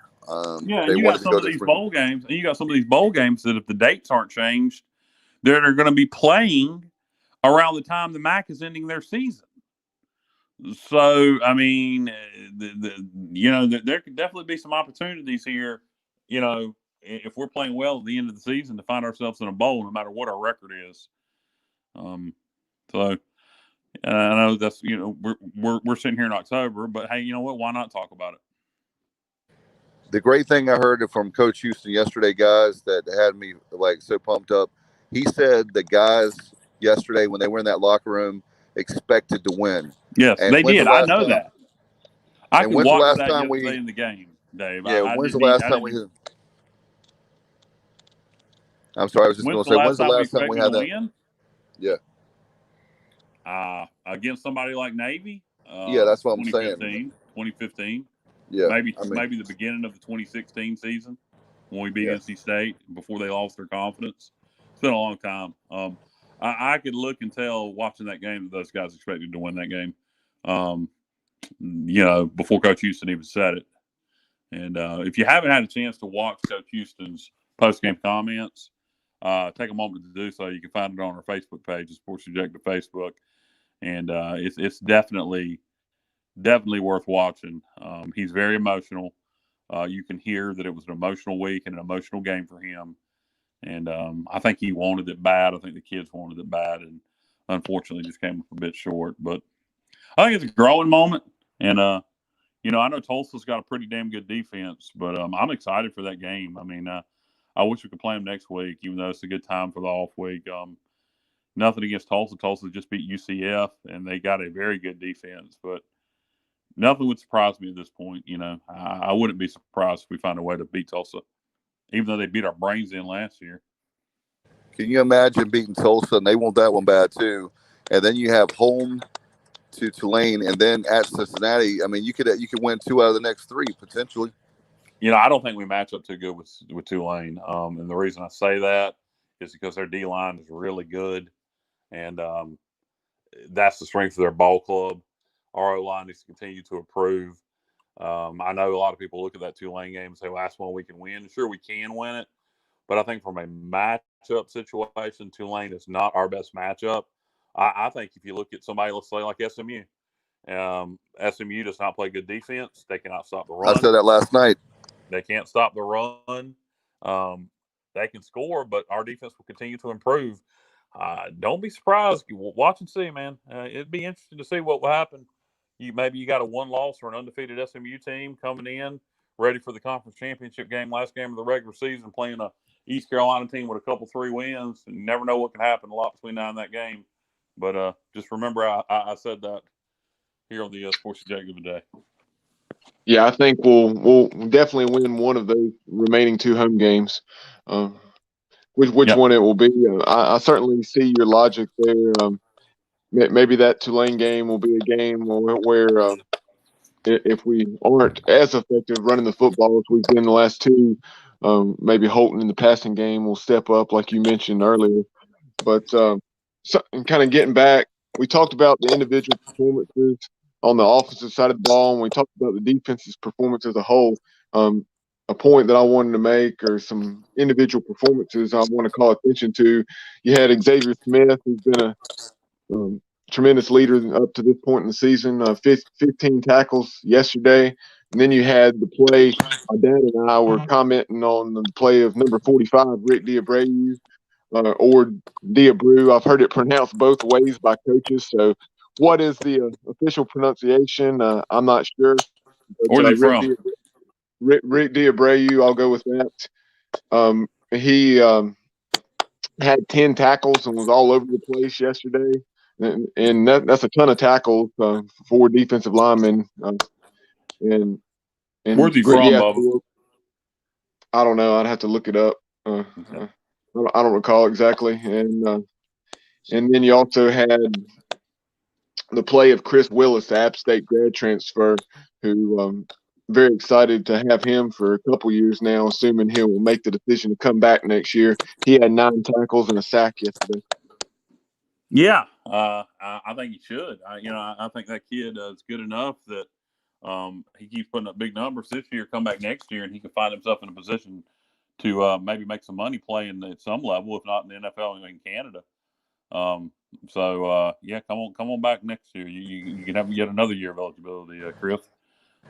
[SPEAKER 1] Yeah, and you got some of these bowl games, and you got some of these bowl games that, if the dates aren't changed, they're going to be playing around the time the MAC is ending their season. So, I mean, there could definitely be some opportunities here, if we're playing well at the end of the season, to find ourselves in a bowl, no matter what our record is. So I know that's, we're sitting here in October, but hey, you know what? Why not talk about it?
[SPEAKER 2] The great thing I heard from Coach Houston yesterday, guys, that had me so pumped up. He said the guys yesterday, when they were in that locker room, expected to win.
[SPEAKER 1] Yes, and they did. I know that. I could watch that yesterday in the game, Dave.
[SPEAKER 2] Yeah, when's the last time we? I'm sorry, I was just going to say, when's the last time we had that?
[SPEAKER 1] Win?
[SPEAKER 2] Yeah.
[SPEAKER 1] Against somebody like Navy.
[SPEAKER 2] Yeah, that's what I'm saying.
[SPEAKER 1] 2015.
[SPEAKER 2] Yeah,
[SPEAKER 1] maybe the beginning of the 2016 season when we beat NC State before they lost their confidence. It's been a long time. I could look and tell watching that game that those guys expected to win that game. Before Coach Houston even said it. And if you haven't had a chance to watch Coach Houston's post-game comments, take a moment to do so. You can find it on our Facebook page, the Sports Objective Facebook, and it's definitely worth watching. He's very emotional. You can hear that it was an emotional week and an emotional game for him. And I think he wanted it bad. I think the kids wanted it bad, and unfortunately just came up a bit short. But I think it's a growing moment. And, I know Tulsa's got a pretty damn good defense, but I'm excited for that game. I mean, I wish we could play them next week, even though it's a good time for the off week. Nothing against Tulsa. Tulsa just beat UCF, and they got a very good defense. But nothing would surprise me at this point. I wouldn't be surprised if we find a way to beat Tulsa, even though they beat our brains in last year.
[SPEAKER 2] Can you imagine beating Tulsa, and they want that one bad too, and then you have home to Tulane, and then at Cincinnati? I mean, you could win 2 out of the next 3 potentially.
[SPEAKER 1] I don't think we match up too good with Tulane, and the reason I say that is because their D line is really good, and that's the strength of their ball club. Our O line needs to continue to improve. I know a lot of people look at that Tulane game and say, well, that's one we can win. Sure, we can win it. But I think from a matchup situation, Tulane is not our best matchup. I think if you look at somebody, let's say like SMU, SMU does not play good defense. They cannot stop the run.
[SPEAKER 2] I said that last night.
[SPEAKER 1] They can't stop the run. They can score, but our defense will continue to improve. Don't be surprised. Watch and see, man. It'd be interesting to see what will happen. Maybe you got a 1-loss or an undefeated SMU team coming in, ready for the conference championship game, last game of the regular season, playing a East Carolina team with a couple 3 wins. And you never know what can happen a lot between now and that game. But just remember, I said that here on the Sports Objective today.
[SPEAKER 3] Yeah, I think we'll definitely win one of those remaining 2 home games. Which one it will be, I certainly see your logic there. Maybe that Tulane game will be a game where if we aren't as effective running the football as we've been the last two, maybe Holton in the passing game will step up, like you mentioned earlier. But and kind of getting back, we talked about the individual performances on the offensive side of the ball, and we talked about the defense's performance as a whole. A point that I wanted to make, or some individual performances I want to call attention to. You had Xavier Smith, who's been a tremendous leader up to this point in the season. 15 tackles yesterday. And then you had the play. My dad and I were commenting on the play of number 45, Rick Diabreu, or Diabreu. I've heard it pronounced both ways by coaches. So, what is the official pronunciation? I'm not sure. But,
[SPEAKER 1] Where's he from?
[SPEAKER 3] Rick Diabreu, I'll go with that. He had 10 tackles and was all over the place yesterday. And that's a ton of tackles for defensive linemen. And
[SPEAKER 1] where's he from,
[SPEAKER 3] yeah,
[SPEAKER 1] Bubba?
[SPEAKER 3] I don't know. I'd have to look it up. I don't recall exactly. And then you also had the play of Chris Willis, the App State grad transfer, who very excited to have him for a couple years now, assuming he will make the decision to come back next year. He had 9 tackles and a sack yesterday.
[SPEAKER 1] Yeah, I think he should. I think that kid is good enough that he keeps putting up big numbers this year. Come back next year, and he can find himself in a position to maybe make some money playing at some level, if not in the NFL and in Canada. Yeah, come on back next year. You can have yet another year of eligibility, Chris.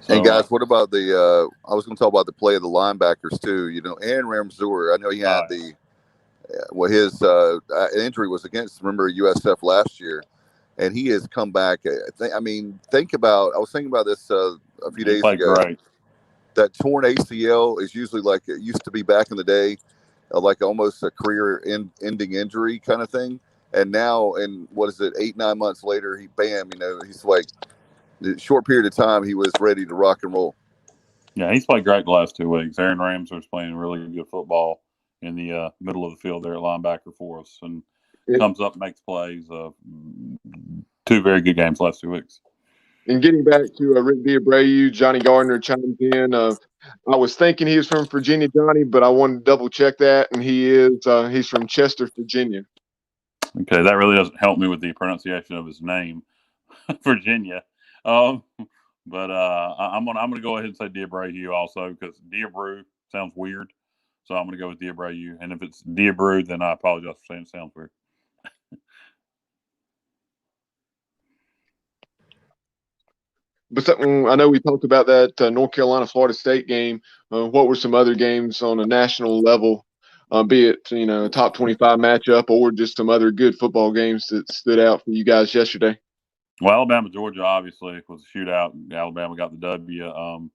[SPEAKER 1] So,
[SPEAKER 2] and guys, what about the? I was going to talk about the play of the linebackers too. Aaron Ramseur. I know he had his injury was against, remember, USF last year, and he has come back. I was thinking about this a few days ago.
[SPEAKER 1] Great.
[SPEAKER 2] That torn ACL is usually like it used to be back in the day, like almost a career-ending injury kind of thing. And now, and what is it, 8-9 months later, he's like, in a short period of time, he was ready to rock and roll.
[SPEAKER 1] Yeah, he's played great the last 2 weeks. Aaron Ramseur's playing really good football in the middle of the field there at linebacker for us, and comes up, makes plays. 2 very good games last 2 weeks.
[SPEAKER 3] And getting back to Rick Diabreu, Johnny Gardner chimed in. I was thinking he was from Virginia, Johnny, but I wanted to double check that, and he's from Chester, Virginia.
[SPEAKER 1] Okay, that really doesn't help me with the pronunciation of his name, Virginia. But I'm gonna go ahead and say Diabreu also, because Diabreu sounds weird. So I'm gonna go with Diabreu, and if it's Diabreu, then I apologize for saying it sounds weird.
[SPEAKER 3] But I know we talked about that North Carolina Florida State game. What were some other games on a national level, be it a top 25 matchup or just some other good football games that stood out for you guys yesterday?
[SPEAKER 1] Well, Alabama Georgia obviously was a shootout. Alabama got the W.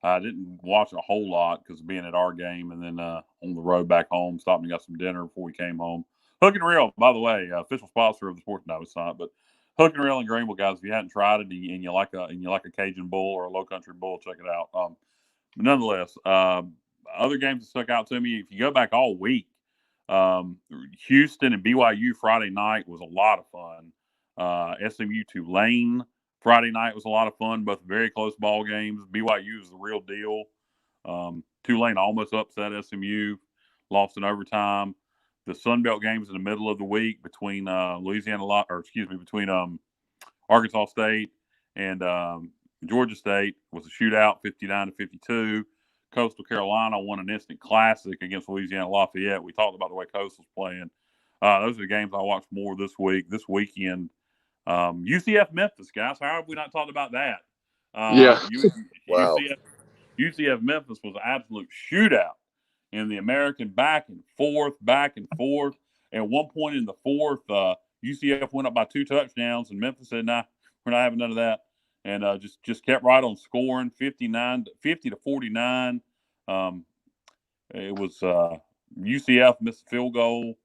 [SPEAKER 1] I didn't watch a whole lot because of being at our game, and then on the road back home, stopped and got some dinner before we came home. Hook and Reel, by the way, official sponsor of the sport. No, it's not, but Hook and Reel in Greenville, guys. If you hadn't tried it and you like a Cajun bull or a Low Country bull, check it out. But nonetheless, other games that stuck out to me. If you go back all week, Houston and BYU Friday night was a lot of fun. SMU Tulane Friday night was a lot of fun. Both very close ball games. BYU is the real deal. Tulane almost upset SMU, lost in overtime. The Sun Belt games in the middle of the week between between Arkansas State and Georgia State was a shootout, 59-52. Coastal Carolina won an instant classic against Louisiana Lafayette. We talked about the way Coastal's playing. Those are the games I watched more this week. This weekend, UCF Memphis, guys. How have we not talked about that?
[SPEAKER 3] Yeah.
[SPEAKER 2] Wow.
[SPEAKER 1] UCF Memphis was an absolute shootout in the American, back and forth. At one point in the fourth, UCF went up by 2 touchdowns, and Memphis said, "Nah, we're not having none of that," and just kept right on scoring, 50-49. It was UCF missed a field goal,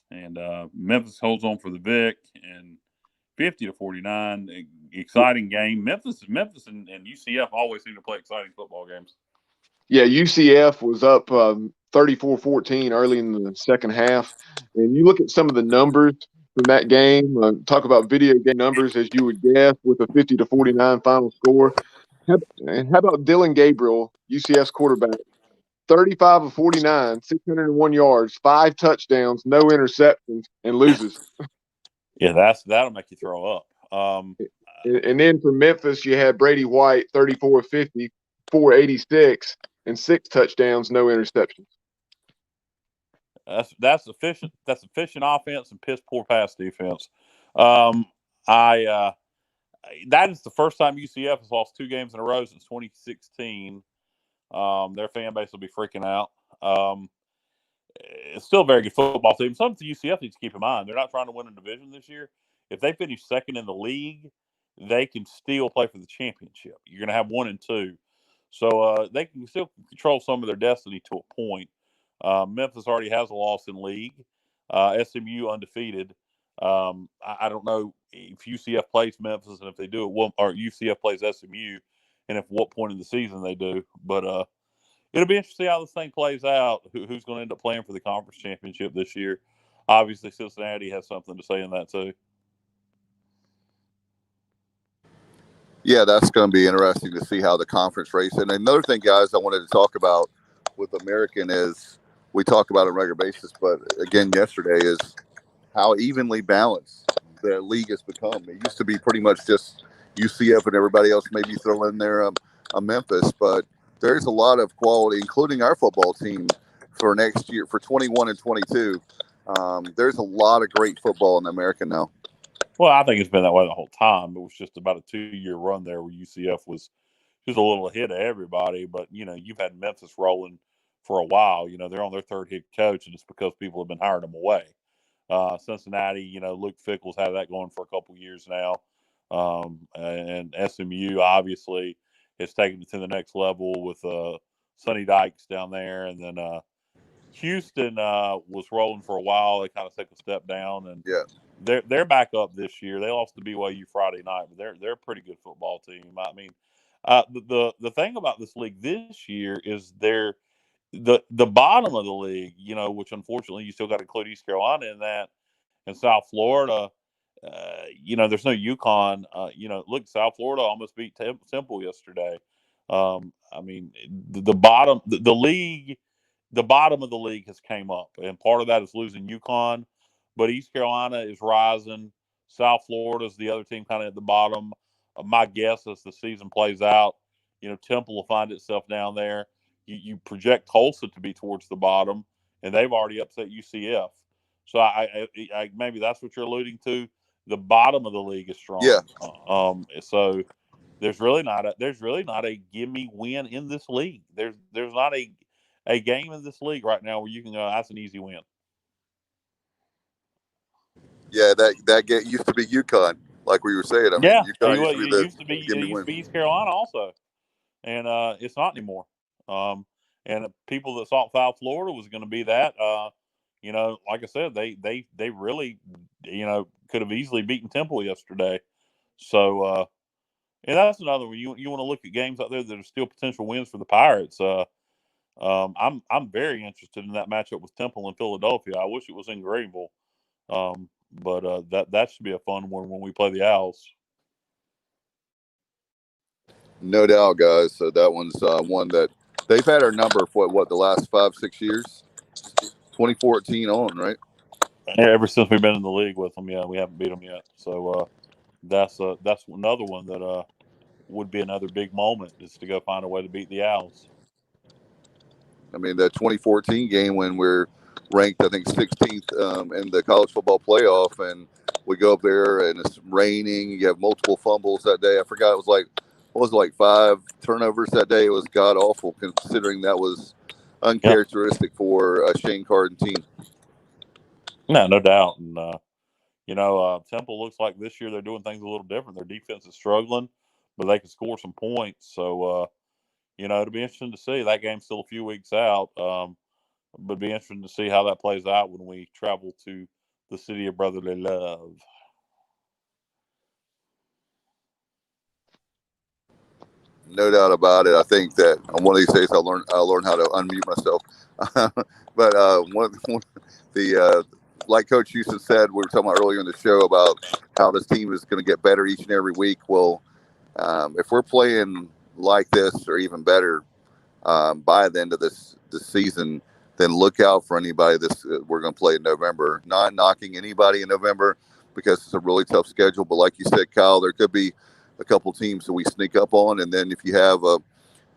[SPEAKER 1] and Memphis holds on for the Vic, and 50-49. Exciting game. Memphis and UCF always seem to play exciting football games.
[SPEAKER 3] Yeah, UCF was up 34-14 early in the second half. And you look at some of the numbers from that game, talk about video game numbers, as you would guess, with a 50-49 final score. And how about Dylan Gabriel, UCF's quarterback? 35 of 49, 601 yards, 5 touchdowns, no interceptions, and loses.
[SPEAKER 1] Yeah, that'll make you throw up.
[SPEAKER 3] And then for Memphis, you had Brady White, 34 of 50, 486, and 6 touchdowns, no interceptions.
[SPEAKER 1] That's efficient. That's efficient offense and piss poor pass defense. I that is the first time UCF has lost 2 games in a row since 2016. Their fan base will be freaking out. It's still a very good football team. Something the UCF needs to keep in mind. They're not trying to win a division this year. If they finish second in the league, they can still play for the championship. You're going to have 1 and 2. So they can still control some of their destiny to a point. Memphis already has a loss in league. SMU undefeated. I don't know if UCF plays Memphis, and if they do, or UCF plays SMU, and at what point in the season they do. But it'll be interesting how this thing plays out. Who's going to end up playing for the conference championship this year? Obviously, Cincinnati has something to say in that too.
[SPEAKER 2] Yeah, that's going to be interesting to see how the conference race. And another thing, guys, I wanted to talk about with American is we talk about it on a regular basis, but again, yesterday is how evenly balanced the league has become. It used to be pretty much just UCF and everybody else maybe throw in there a Memphis, but there's a lot of quality, including our football team for next year, for 21 and 22. There's a lot of great football in the American now.
[SPEAKER 1] Well, I think it's been that way the whole time. It was just about a 2-year run there where UCF was just a little ahead of everybody. But, you've had Memphis rolling for a while. They're on their 3rd head coach, and it's because people have been hiring them away. Cincinnati, Luke Fickell's had that going for a couple years now. And SMU, obviously, has taken it to the next level with Sonny Dykes down there. And then Houston was rolling for a while. They kind of took a step down, and they're back up this year. They lost to BYU Friday night, but they're a pretty good football team. I mean, the thing about this league this year is they're the bottom of the league, which unfortunately you still got to include East Carolina in that, and South Florida. There's no UConn. Look, South Florida almost beat Temple yesterday. I mean, the bottom, the league. The bottom of the league has came up, and part of that is losing UConn, but East Carolina is rising. South Florida is the other team kind of at the bottom. My guess as the season plays out, Temple will find itself down there. You project Tulsa to be towards the bottom, and they've already upset UCF. So I maybe that's what you're alluding to. The bottom of the league is strong.
[SPEAKER 2] Yeah.
[SPEAKER 1] So there's really not a gimme win in this league. There's not a game in this league right now where you can go, that's an easy win.
[SPEAKER 2] Yeah, that game used to be UConn, like we were saying. I mean, UConn used to be
[SPEAKER 1] East Carolina also, and it's not anymore. And people that thought South Florida was going to be that, like I said, they really, could have easily beaten Temple yesterday. So, and that's another one. You want to look at games out there that are still potential wins for the Pirates. I'm very interested in that matchup with Temple and Philadelphia. I wish it was in Greenville, but that should be a fun one when we play the Owls.
[SPEAKER 2] No doubt, guys. So that one's one that they've had our number for what the last 5-6 years, 2014 on, right?
[SPEAKER 1] Ever since we've been in the league with them, we haven't beat them yet. So that's another one that would be another big moment, is to go find a way to beat the Owls.
[SPEAKER 2] I mean, that 2014 game when we're ranked, I think, 16th in the college football playoff, and we go up there and it's raining. You have multiple fumbles that day. I forgot, it was like 5 turnovers that day. It was god awful, considering that was uncharacteristic for a Shane Carden team.
[SPEAKER 1] No doubt. And Temple looks like this year they're doing things a little different. Their defense is struggling, but they can score some points. So it'll be interesting to see. That game's still a few weeks out. But it'll be interesting to see how that plays out when we travel to the city of brotherly love.
[SPEAKER 2] No doubt about it. I think that on one of these days I'll learn how to unmute myself. But like Coach Houston said, we were talking about earlier in the show about how this team is going to get better each and every week. Well, if we're playing like this or even better by the end of this season, then look out for anybody we're going to play in November. Not knocking anybody in November because it's a really tough schedule. But like you said, Kyle, there could be a couple teams that we sneak up on. And then if you have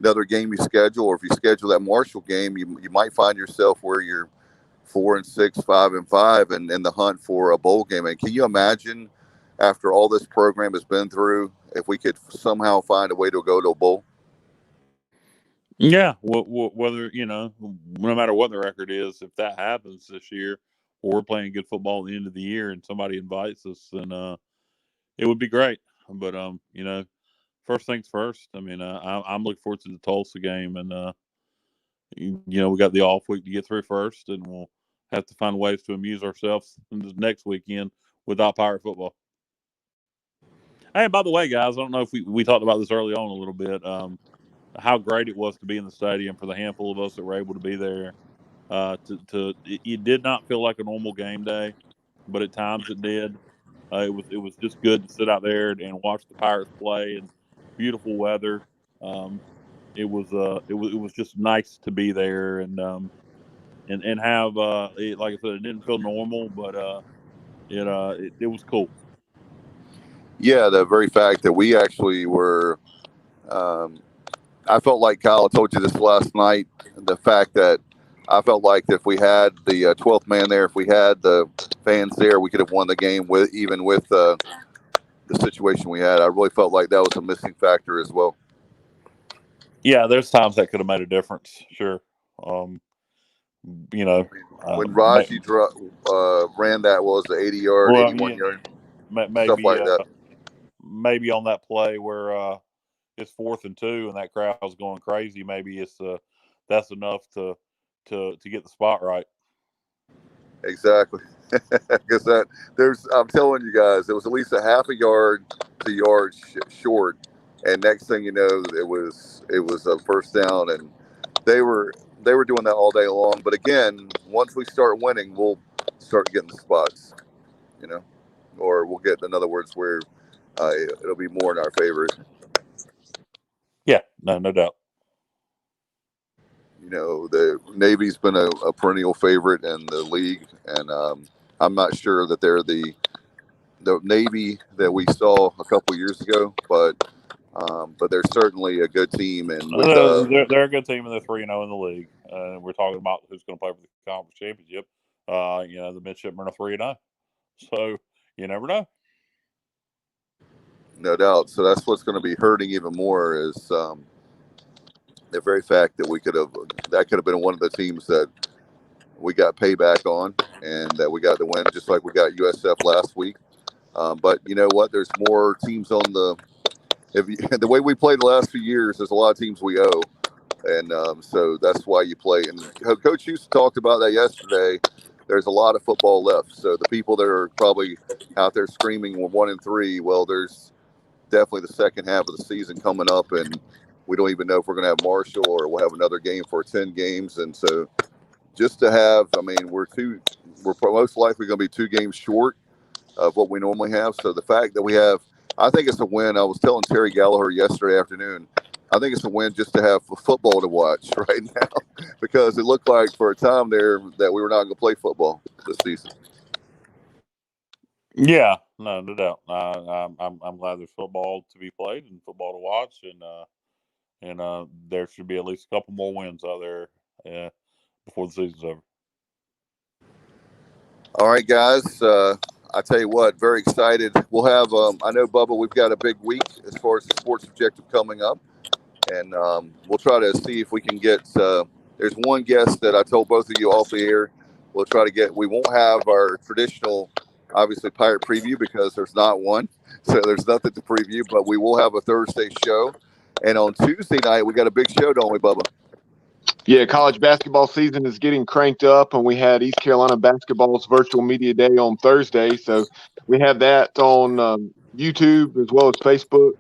[SPEAKER 2] another game you schedule, or if you schedule that Marshall game, you might find yourself where you're 4-6, 5-5, and in the hunt for a bowl game. And can you imagine, after all this program has been through, if we could somehow find a way to go to a bowl?
[SPEAKER 1] Yeah, whether no matter what the record is, if that happens this year, or we're playing good football at the end of the year, and somebody invites us, then it would be great. But first things first. I mean, I'm looking forward to the Tulsa game, and we got the off week to get through first, and we'll have to find ways to amuse ourselves in this next weekend without Pirate football. Hey, by the way, guys, I don't know if we talked about this early on a little bit. How great it was to be in the stadium for the handful of us that were able to be there. It did not feel like a normal game day, but at times it did. It was just good to sit out there and watch the Pirates play and beautiful weather. It was just nice to be there and have like I said, it didn't feel normal, but it was cool.
[SPEAKER 2] Yeah, the very fact that we actually were, I felt like, Kyle, I told you this last night, the fact that I felt like if we had the 12th man there, if we had the fans there, we could have won the game with the situation we had. I really felt like that was a missing factor as well.
[SPEAKER 1] Yeah, there's times that could have made a difference. Sure. Um,
[SPEAKER 2] when Raji ran that was the 80-yard,
[SPEAKER 1] well,
[SPEAKER 2] 81-yard, stuff
[SPEAKER 1] maybe
[SPEAKER 2] like that.
[SPEAKER 1] maybe on that play where it's 4th and 2 and that crowd's going crazy. Maybe that's enough to get the spot right.
[SPEAKER 2] Exactly. Because I'm telling you guys, it was at least a half a yard to yard short, and next thing you know, it was a first down, and they were doing that all day long. But again, once we start winning, we'll start getting the spots, or we'll get, in other words, where it'll be more in our favor.
[SPEAKER 1] Yeah, no doubt.
[SPEAKER 2] The Navy's been a perennial favorite in the league, and I'm not sure that they're the Navy that we saw a couple years ago, but they're certainly a good team. And
[SPEAKER 1] they're a good team, and they're 3-0 in the league. We're talking about who's going to play for the conference championship. The midshipmen are 3-0, so you never know.
[SPEAKER 2] No doubt. So that's what's going to be hurting even more is the very fact that that could have been one of the teams that we got payback on, and that we got the win, just like we got USF last week. But you know what? There's more teams on the way we played the last few years. There's a lot of teams we owe, and so that's why you play. And Coach Houston talked about that yesterday. There's a lot of football left. So the people that are probably out there screaming we're 1-3, well, there's definitely the second half of the season coming up, and we don't even know if we're going to have Marshall or we'll have another game for 10 games. And so just to have, I mean, we're most likely going to be 2 games short of what we normally have. So the fact that we have, I think it's a win. I was telling Terry Gallagher yesterday afternoon, I think it's a win just to have football to watch right now, because it looked like for a time there that we were not going to play football this season.
[SPEAKER 1] Yeah, no doubt. I'm glad there's football to be played and football to watch, and there should be at least a couple more wins out there before the season's over.
[SPEAKER 2] All right, guys. I tell you what, very excited. We'll have, I know, Bubba, we've got a big week as far as the sports objective coming up. And we'll try to see if we can get, there's one guest that I told both of you off the air. We'll try to get, we won't have our traditional, obviously, Pirate preview because there's not one. So there's nothing to preview, but we will have a Thursday show. And on Tuesday night, we got a big show, don't we, Bubba?
[SPEAKER 3] Yeah, college basketball season is getting cranked up, and we had East Carolina basketball's virtual media day on Thursday. So we have that on YouTube as well as Facebook.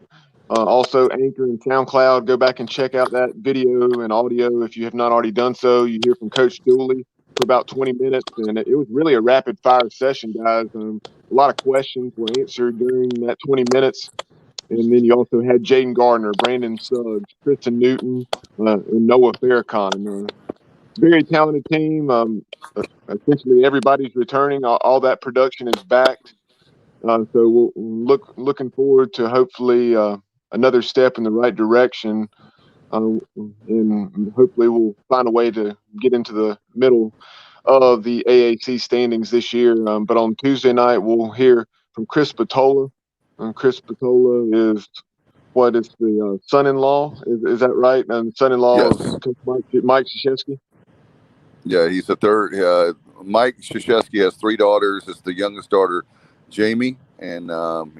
[SPEAKER 3] Also, Anchor and SoundCloud. Go back and check out that video and audio if you have not already done so. You hear from Coach Dooley for about 20 minutes, and it was really a rapid-fire session, guys. A lot of questions were answered during that 20 minutes. And then you also had Jaden Gardner, Brandon Suggs, Tristan Newton, and Noah Farrakhan. Very talented team. Essentially, everybody's returning. All that production is backed. So we're looking forward to hopefully another step in the right direction. And hopefully we'll find a way to get into the middle of the AAC standings this year. But on Tuesday night, we'll hear from Chris Patola. And Chris Patola is what is the son-in-law? Is that right? And son-in-law
[SPEAKER 2] Yes.
[SPEAKER 3] of Coach Mike Krzyzewski?
[SPEAKER 2] Yeah, he's the third. Mike Krzyzewski has 3 daughters. It's the youngest daughter, Jamie, and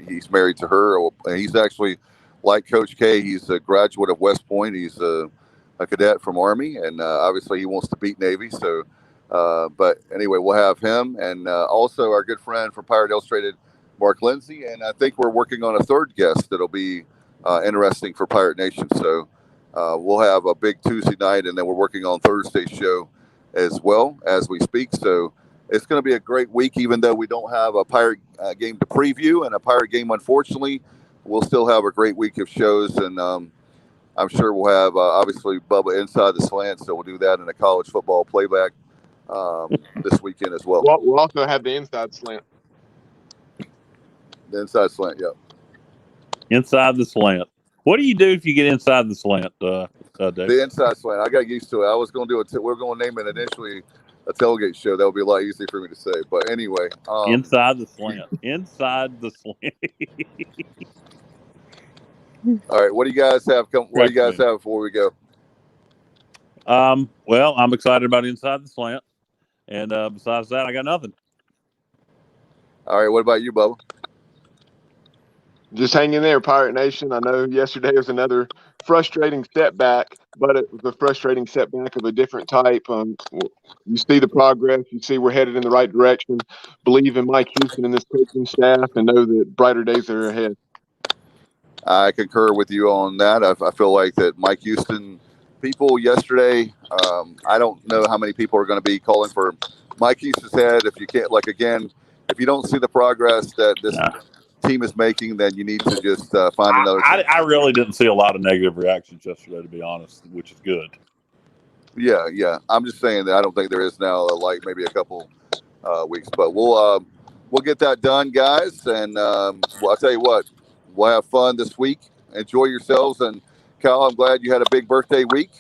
[SPEAKER 2] he's married to her. He's actually, like Coach K, he's a graduate of West Point. He's a cadet from Army, and obviously he wants to beat Navy. So, but anyway, we'll have him, and also our good friend from Pirate Illustrated, Mark Lindsay, and I think we're working on a third guest that'll be interesting for Pirate Nation. So we'll have a big Tuesday night, and then we're working on Thursday's show as well as we speak. So it's going to be a great week, even though we don't have a Pirate game to preview and a Pirate game, unfortunately. We'll still have a great week of shows, and I'm sure we'll have, obviously, Bubba Inside the Slant, so we'll do that in a college football playback this weekend as well.
[SPEAKER 3] We'll also have the Inside Slant.
[SPEAKER 2] The Inside Slant, yeah.
[SPEAKER 1] Inside the Slant. What do you do if you get inside the slant, Dave?
[SPEAKER 2] The Inside Slant. I got used to it. I was going to do we're going to name it initially a tailgate show. That would be a lot easier for me to say. But anyway.
[SPEAKER 1] Inside the Slant. Inside the Slant.
[SPEAKER 2] All right. What do you guys have? What do you guys have before we go?
[SPEAKER 1] Well, I'm excited about Inside the Slant. And besides that, I got nothing.
[SPEAKER 2] All right. What about you, Bubba?
[SPEAKER 3] Just hang in there, Pirate Nation. I know yesterday was another frustrating setback, but it was a frustrating setback of a different type. You see the progress. You see we're headed in the right direction. Believe in Mike Houston and this coaching staff and know that brighter days are ahead.
[SPEAKER 2] I concur with you on that. I feel like that Mike Houston people yesterday, I don't know how many people are going to be calling for Mike Houston's head. If you can't, like, again, if you don't see the progress that this team is making, then you need to just find another team.
[SPEAKER 1] I really didn't see a lot of negative reactions yesterday, to be honest, which is good.
[SPEAKER 2] Yeah. I'm just saying that I don't think there is now, like maybe a couple weeks, but we'll get that done, guys. And well, I'll tell you what, we'll have fun this week. Enjoy yourselves. And Kyle, I'm glad you had a big birthday week.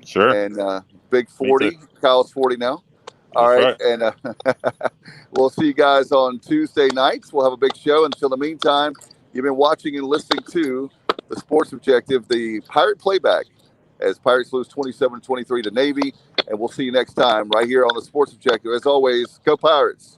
[SPEAKER 1] Sure.
[SPEAKER 2] And big 40. Kyle's 40 now. All right. And we'll see you guys on Tuesday nights. We'll have a big show. Until the meantime, you've been watching and listening to the Sports Objective, the Pirate Playback, as Pirates lose 27-23 to Navy. And we'll see you next time right here on the Sports Objective. As always, go Pirates.